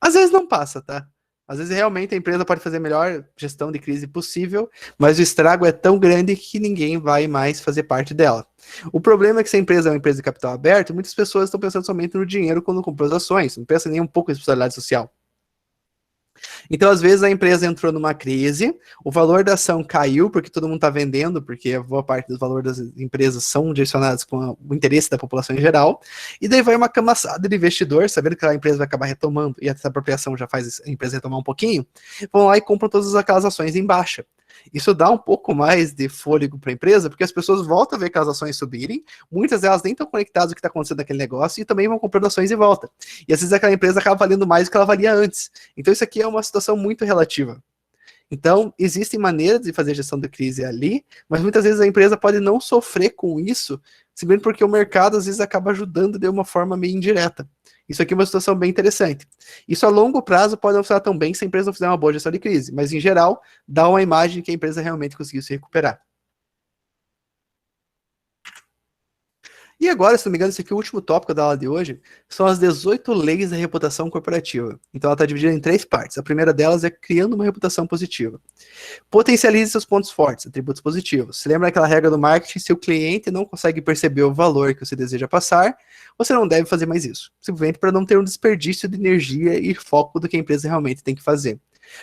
Às vezes não passa, tá? Às vezes realmente a empresa pode fazer a melhor gestão de crise possível, mas o estrago é tão grande que ninguém vai mais fazer parte dela. O problema é que se a empresa é uma empresa de capital aberto, muitas pessoas estão pensando somente no dinheiro quando compram as ações, não pensam nem um pouco em responsabilidade social. Então, às vezes, a empresa entrou numa crise, o valor da ação caiu porque todo mundo está vendendo, porque a boa parte do valor das empresas são direcionados com o interesse da população em geral, e daí vai uma camaçada de investidor, sabendo que a empresa vai acabar retomando, e essa apropriação já faz a empresa retomar um pouquinho, vão lá e compram todas aquelas ações em baixa. Isso dá um pouco mais de fôlego para a empresa, porque as pessoas voltam a ver aquelas ações subirem, muitas delas nem estão conectadas ao que está acontecendo naquele negócio, e também vão comprando ações e volta. E às vezes aquela empresa acaba valendo mais do que ela valia antes. Então isso aqui é uma situação muito relativa. Então, existem maneiras de fazer gestão de crise ali, mas muitas vezes a empresa pode não sofrer com isso, simplesmente porque o mercado às vezes acaba ajudando de uma forma meio indireta. Isso aqui é uma situação bem interessante. Isso a longo prazo pode não funcionar tão bem se a empresa não fizer uma boa gestão de crise, mas em geral, dá uma imagem que a empresa realmente conseguiu se recuperar. E agora, se não me engano, esse aqui é o último tópico da aula de hoje, são as 18 leis da reputação corporativa. Então ela está dividida em 3 partes. A primeira delas é criando uma reputação positiva. Potencialize seus pontos fortes, atributos positivos. Se lembra aquela regra do marketing, se o cliente não consegue perceber o valor que você deseja passar, você não deve fazer mais isso. Simplesmente para não ter um desperdício de energia e foco do que a empresa realmente tem que fazer.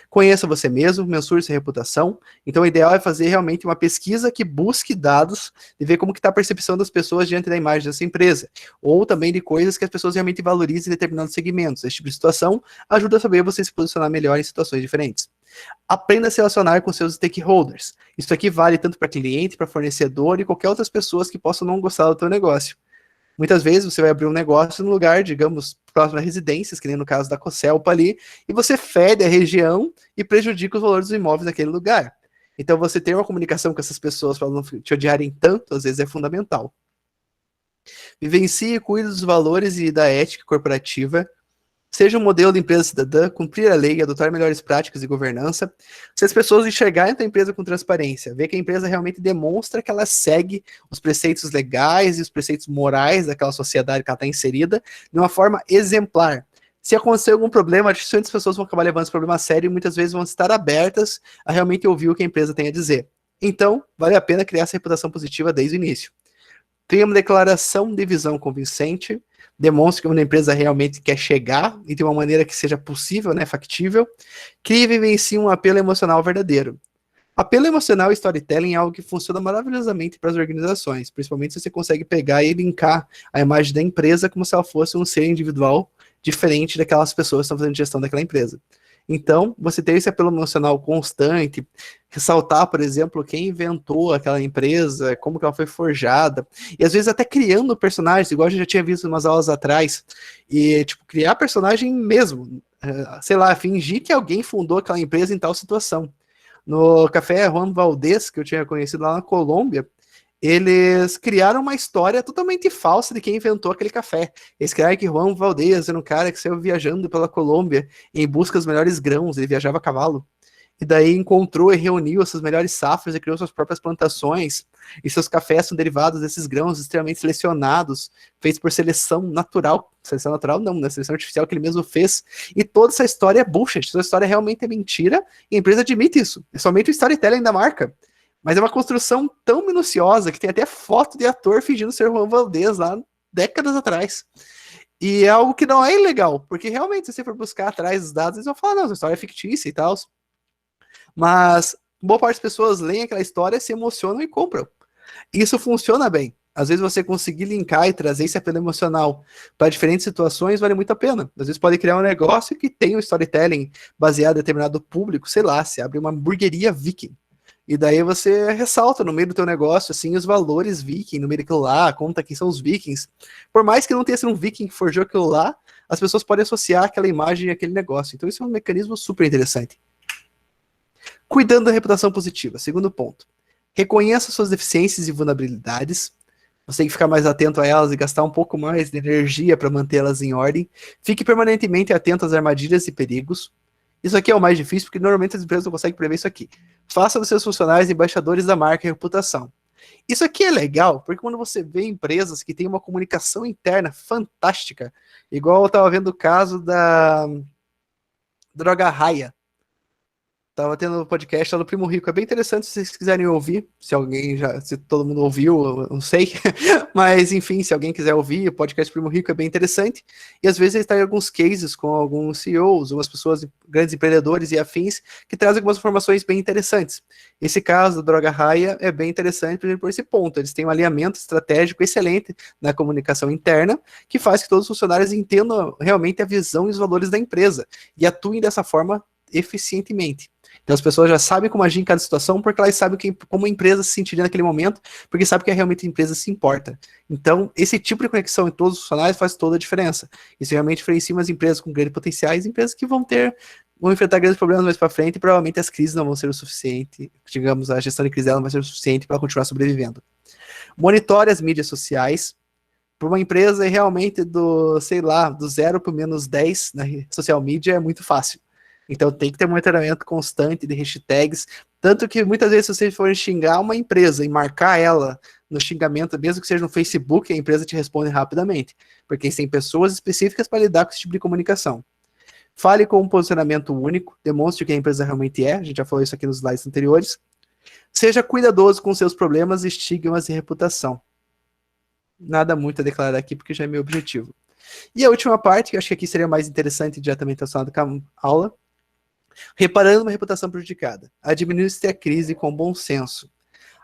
Conheça você mesmo, mensure sua reputação. Então o ideal é fazer realmente uma pesquisa que busque dados e ver como que está a percepção das pessoas diante da imagem dessa empresa. Ou também de coisas que as pessoas realmente valorizem em determinados segmentos. Esse tipo de situação ajuda a saber você se posicionar melhor em situações diferentes. Aprenda a se relacionar com seus stakeholders. Isso aqui vale tanto para cliente, para fornecedor e qualquer outras pessoas que possam não gostar do teu negócio. Muitas vezes você vai abrir um negócio num lugar, digamos, próximo a residências, que nem no caso da Cocelpa ali, e você fede a região e prejudica os valores dos imóveis daquele lugar. Então você ter uma comunicação com essas pessoas para não te odiarem tanto, às vezes é fundamental. Vivencie e cuide dos valores e da ética corporativa. Seja um modelo de empresa cidadã, cumprir a lei e adotar melhores práticas de governança. Se as pessoas enxergarem a empresa com transparência, ver que a empresa realmente demonstra que ela segue os preceitos legais e os preceitos morais daquela sociedade que ela está inserida de uma forma exemplar. Se acontecer algum problema, dificilmente as pessoas vão acabar levando esse problema a sério e muitas vezes vão estar abertas a realmente ouvir o que a empresa tem a dizer. Então, vale a pena criar essa reputação positiva desde o início. Tenha uma declaração de visão convincente, demonstre que uma empresa realmente quer chegar e de uma maneira que seja possível, né, factível. Crie e vivencie um apelo emocional verdadeiro. Apelo emocional e storytelling é algo que funciona maravilhosamente para as organizações, principalmente se você consegue pegar e linkar a imagem da empresa como se ela fosse um ser individual diferente daquelas pessoas que estão fazendo gestão daquela empresa. Então, você ter esse apelo emocional constante, ressaltar, por exemplo, quem inventou aquela empresa, como que ela foi forjada, e às vezes até criando personagens, igual a gente já tinha visto em umas aulas atrás, e tipo, criar personagem mesmo, sei lá, fingir que alguém fundou aquela empresa em tal situação. No Café Juan Valdez, que eu tinha conhecido lá na Colômbia, eles criaram uma história totalmente falsa de quem inventou aquele café. Eles criaram que Juan Valdez era um cara que saiu viajando pela Colômbia em busca dos melhores grãos, ele viajava a cavalo. E daí encontrou e reuniu essas melhores safras e criou suas próprias plantações. E seus cafés são derivados desses grãos extremamente selecionados, feitos por seleção natural. Seleção natural não, né? Seleção artificial que ele mesmo fez. E toda essa história é bullshit. Toda essa história realmente é mentira. E a empresa admite isso. É somente o storytelling da marca. Mas é uma construção tão minuciosa que tem até foto de ator fingindo ser Juan Valdez lá décadas atrás. E é algo que não é ilegal, porque realmente, se você for buscar atrás dos dados, eles vão falar, não, essa história é fictícia e tal. Mas boa parte das pessoas leem aquela história, se emocionam e compram. Isso funciona bem. Às vezes você conseguir linkar e trazer esse apelo emocional para diferentes situações vale muito a pena. Às vezes pode criar um negócio que tem um storytelling baseado em determinado público, sei lá, se abre uma hamburgueria viking. E daí você ressalta no meio do teu negócio, assim, os valores viking, no meio daquilo lá, conta quem são os vikings. Por mais que não tenha sido um viking que forjou aquilo lá, as pessoas podem associar aquela imagem àquele negócio. Então isso é um mecanismo super interessante. Cuidando da reputação positiva. Segundo ponto. Reconheça suas deficiências e vulnerabilidades. Você tem que ficar mais atento a elas e gastar um pouco mais de energia para mantê-las em ordem. Fique permanentemente atento às armadilhas e perigos. Isso aqui é o mais difícil, porque normalmente as empresas não conseguem prever isso aqui. Faça dos seus funcionários embaixadores da marca e reputação. Isso aqui é legal, porque quando você vê empresas que têm uma comunicação interna fantástica, igual eu estava vendo o caso da Droga Raia. Tava tendo um podcast lá do Primo Rico, é bem interessante se vocês quiserem ouvir, se todo mundo ouviu, eu não sei, mas enfim, se alguém quiser ouvir, o podcast Primo Rico é bem interessante, e às vezes ele traz alguns cases com alguns CEOs, algumas pessoas, grandes empreendedores e afins, que trazem algumas informações bem interessantes. Esse caso da Droga Raia é bem interessante, por exemplo, por esse ponto, eles têm um alinhamento estratégico excelente na comunicação interna, que faz que todos os funcionários entendam realmente a visão e os valores da empresa, e atuem dessa forma eficientemente. Então as pessoas já sabem como agir em cada situação, porque elas sabem como a empresa se sentiria naquele momento, porque sabe que realmente a empresa se importa. Então, esse tipo de conexão em todos os funcionários faz toda a diferença. Isso realmente diferencia umas empresas com grandes potenciais, empresas que vão enfrentar grandes problemas mais para frente, e provavelmente as crises não vão ser o suficiente, digamos, a gestão de crise dela não vai ser o suficiente para continuar sobrevivendo. Monitore as mídias sociais. Para uma empresa realmente do 0 para o -10 na social media é muito fácil. Então tem que ter monitoramento constante de hashtags, tanto que muitas vezes se vocês forem xingar uma empresa e marcar ela no xingamento, mesmo que seja no Facebook, a empresa te responde rapidamente, porque tem pessoas específicas para lidar com esse tipo de comunicação. Fale com um posicionamento único, demonstre o que a empresa realmente é, a gente já falou isso aqui nos slides anteriores. Seja cuidadoso com seus problemas, estigmas e reputação. Nada muito a declarar aqui, porque já é meu objetivo. E a última parte, que eu acho que aqui seria mais interessante, diretamente relacionado com a aula, reparando uma reputação prejudicada. Administre a crise com bom senso.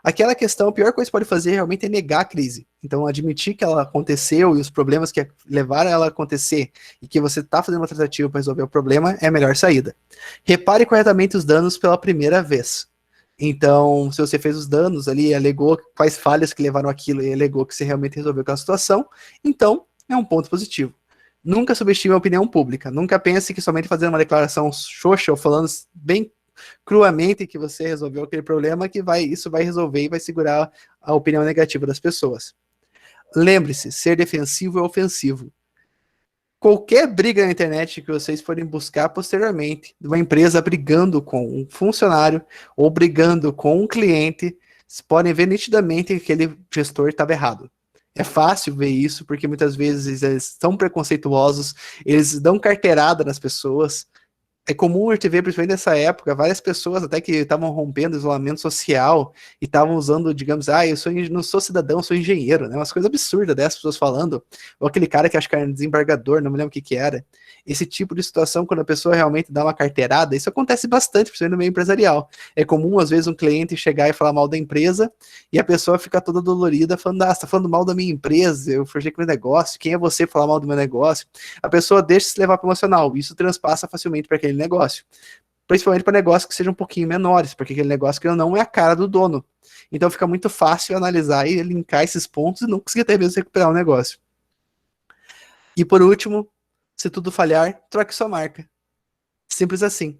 Aquela questão, a pior coisa que pode fazer realmente é negar a crise. Então, admitir que ela aconteceu e os problemas que levaram ela a acontecer e que você está fazendo uma tratativa para resolver o problema é a melhor saída. Repare corretamente os danos pela primeira vez. Então, se você fez os danos ali, alegou quais falhas que levaram aquilo e alegou que você realmente resolveu aquela situação, então é um ponto positivo. Nunca subestime a opinião pública. Nunca pense que somente fazendo uma declaração xoxa ou falando bem cruamente que você resolveu aquele problema que isso vai resolver e vai segurar a opinião negativa das pessoas. Lembre-se, ser defensivo é ofensivo. Qualquer briga na internet que vocês forem buscar posteriormente, de uma empresa brigando com um funcionário ou brigando com um cliente, vocês podem ver nitidamente que aquele gestor estava errado. É fácil ver isso, porque muitas vezes eles são preconceituosos, eles dão carteirada nas pessoas. É comum a gente ver, principalmente nessa época, várias pessoas até que estavam rompendo o isolamento social e estavam usando, digamos, não sou cidadão, sou engenheiro, né? Umas coisas absurdas dessas pessoas falando. Ou aquele cara que acho que era um desembargador, não me lembro o que era. Esse tipo de situação, quando a pessoa realmente dá uma carteirada, isso acontece bastante, principalmente no meio empresarial. É comum, às vezes, um cliente chegar e falar mal da empresa e a pessoa fica toda dolorida, falando, você tá falando mal da minha empresa, eu forjei com o meu negócio, quem é você falar mal do meu negócio? A pessoa deixa se levar para o emocional, isso transpassa facilmente para aquele negócio. Principalmente para negócios que sejam um pouquinho menores, porque aquele negócio que não é a cara do dono. Então fica muito fácil analisar e linkar esses pontos e não conseguir até mesmo recuperar o negócio. E por último, se tudo falhar, troque sua marca. Simples assim.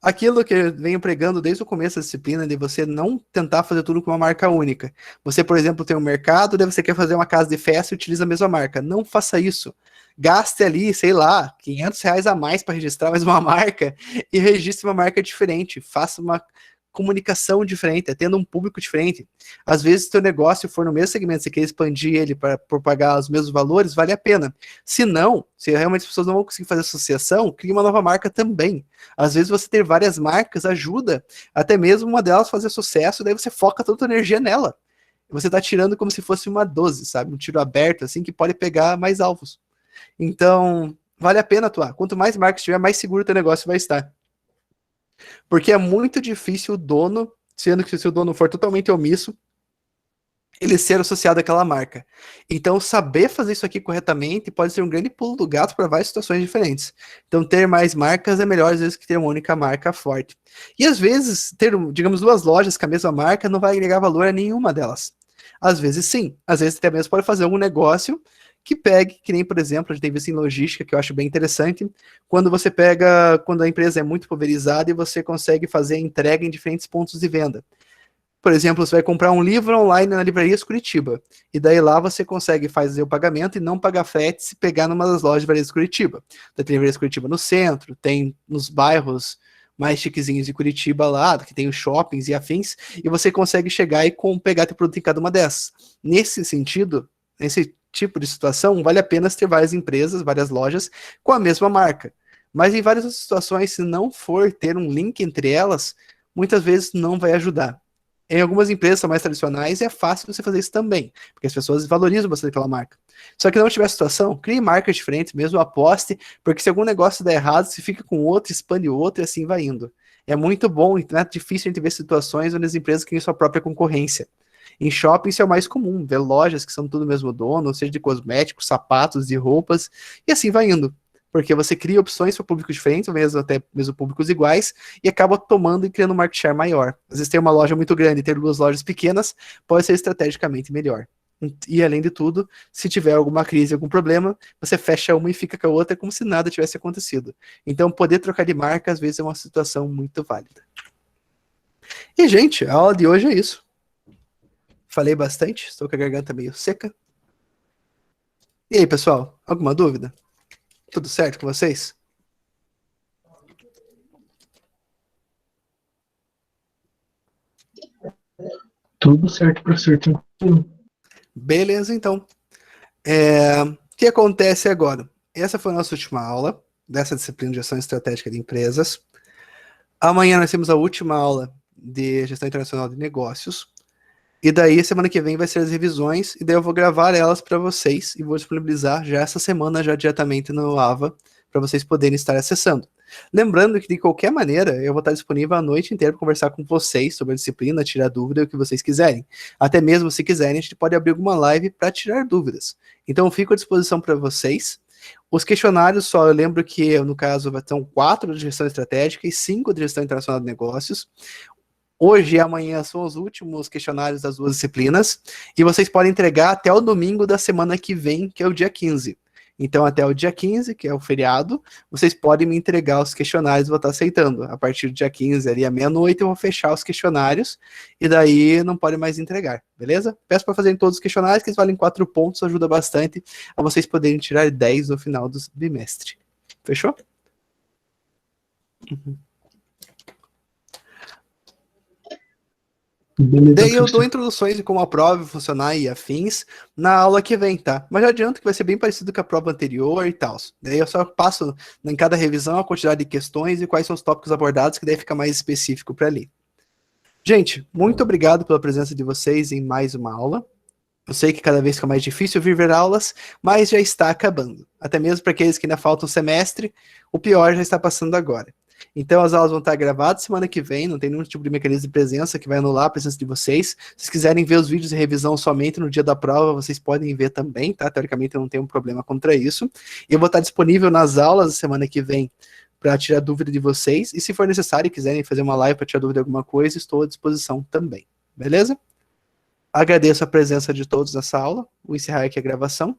Aquilo que eu venho pregando desde o começo da disciplina, de você não tentar fazer tudo com uma marca única. Você, por exemplo, tem um mercado, daí você quer fazer uma casa de festa e utiliza a mesma marca. Não faça isso. Gaste ali, sei lá, R$ 500 a mais para registrar mais uma marca e registre uma marca diferente. Faça uma comunicação diferente, atenda um público diferente. Às vezes, se o teu negócio for no mesmo segmento, você quer expandir ele para pagar os mesmos valores, vale a pena. Se não, se realmente as pessoas não vão conseguir fazer associação, crie uma nova marca também. Às vezes, você ter várias marcas ajuda, até mesmo uma delas fazer sucesso, daí você foca toda a tua energia nela. Você está tirando como se fosse uma 12, sabe? Um tiro aberto, assim, que pode pegar mais alvos. Então, vale a pena atuar. Quanto mais marcas tiver, mais seguro o teu negócio vai estar. Porque é muito difícil o dono, sendo que se o dono for totalmente omisso, ele ser associado àquela marca. Então, saber fazer isso aqui corretamente pode ser um grande pulo do gato para várias situações diferentes. Então, ter mais marcas é melhor, às vezes, que ter uma única marca forte. E, às vezes, ter, digamos, duas lojas com a mesma marca não vai agregar valor a nenhuma delas. Às vezes, sim. Às vezes, até mesmo pode fazer algum negócio que pegue, que nem, por exemplo, a gente tem visto em logística, que eu acho bem interessante, quando você pega, quando a empresa é muito pulverizada e você consegue fazer entrega em diferentes pontos de venda. Por exemplo, você vai comprar um livro online na Livrarias Curitiba, e daí lá você consegue fazer o pagamento e não pagar frete se pegar numa das lojas de Livrarias Curitiba. Tem Livrarias Curitiba no centro, tem nos bairros mais chiquezinhos de Curitiba lá, que tem os shoppings e afins, e você consegue chegar e pegar teu produto em cada uma dessas. Nesse sentido, nesse tipo de situação, vale a pena ter várias empresas, várias lojas com a mesma marca. Mas em várias outras situações, se não for ter um link entre elas, muitas vezes não vai ajudar. Em algumas empresas são mais tradicionais e é fácil você fazer isso também, porque as pessoas valorizam bastante aquela marca. Só que não tiver situação, crie marcas diferentes, mesmo aposte, porque se algum negócio der errado, você fica com outro, expande outro e assim vai indo. É muito bom, não é difícil a gente ver situações onde as empresas criam sua própria concorrência. Em shopping isso é o mais comum, ver lojas que são tudo mesmo dono, seja de cosméticos, sapatos e roupas, e assim vai indo. Porque você cria opções para públicos diferentes, ou mesmo até mesmo públicos iguais, e acaba tomando e criando um market share maior. Às vezes tem uma loja muito grande e ter duas lojas pequenas pode ser estrategicamente melhor. E além de tudo, se tiver alguma crise, algum problema, você fecha uma e fica com a outra como se nada tivesse acontecido. Então, poder trocar de marca, às vezes, é uma situação muito válida. E, gente, a aula de hoje é isso. Falei bastante, estou com a garganta meio seca. E aí, pessoal, alguma dúvida? Tudo certo com vocês? Tudo certo, professor. Tranquilo. Beleza, então. O que acontece agora? Essa foi a nossa última aula dessa disciplina de gestão estratégica de empresas. Amanhã nós temos a última aula de gestão internacional de negócios. E daí, semana que vem, vai ser as revisões, e daí eu vou gravar elas para vocês e vou disponibilizar já essa semana, já diretamente no AVA, para vocês poderem estar acessando. Lembrando que, de qualquer maneira, eu vou estar disponível a noite inteira para conversar com vocês sobre a disciplina, tirar dúvida, o que vocês quiserem. Até mesmo, se quiserem, a gente pode abrir alguma live para tirar dúvidas. Então, eu fico à disposição para vocês. Os questionários, só eu lembro que, no caso, são 4 de gestão estratégica e 5 de gestão internacional de negócios. Hoje e amanhã são os últimos questionários das 2 disciplinas, e vocês podem entregar até o domingo da semana que vem, que é o dia 15. Então, até o dia 15, que é o feriado, vocês podem me entregar os questionários, vou estar aceitando. A partir do dia 15, ali à meia-noite, eu vou fechar os questionários, e daí não pode mais entregar, beleza? Peço para fazerem todos os questionários, que eles valem 4 pontos, ajuda bastante a vocês poderem tirar 10 no final do bimestre. Fechou? Uhum. Beleza, Daí eu dou professor. introduções de como a prova vai funcionar e afins na aula que vem, tá? Mas já adianto que vai ser bem parecido com a prova anterior e tal. Daí eu só passo em cada revisão a quantidade de questões e quais são os tópicos abordados, que daí fica mais específico para ali. Gente, muito obrigado pela presença de vocês em mais uma aula. Eu sei que cada vez fica mais difícil vir ver aulas, mas já está acabando. Até mesmo para aqueles que ainda faltam um semestre, o pior já está passando agora. Então as aulas vão estar gravadas semana que vem, não tem nenhum tipo de mecanismo de presença que vai anular a presença de vocês. Se vocês quiserem ver os vídeos de revisão somente no dia da prova, vocês podem ver também, tá? Teoricamente eu não tenho um problema contra isso. E eu vou estar disponível nas aulas da semana que vem para tirar dúvida de vocês. E se for necessário e quiserem fazer uma live para tirar dúvida de alguma coisa, estou à disposição também. Beleza? Agradeço a presença de todos nessa aula. Vou encerrar aqui a gravação.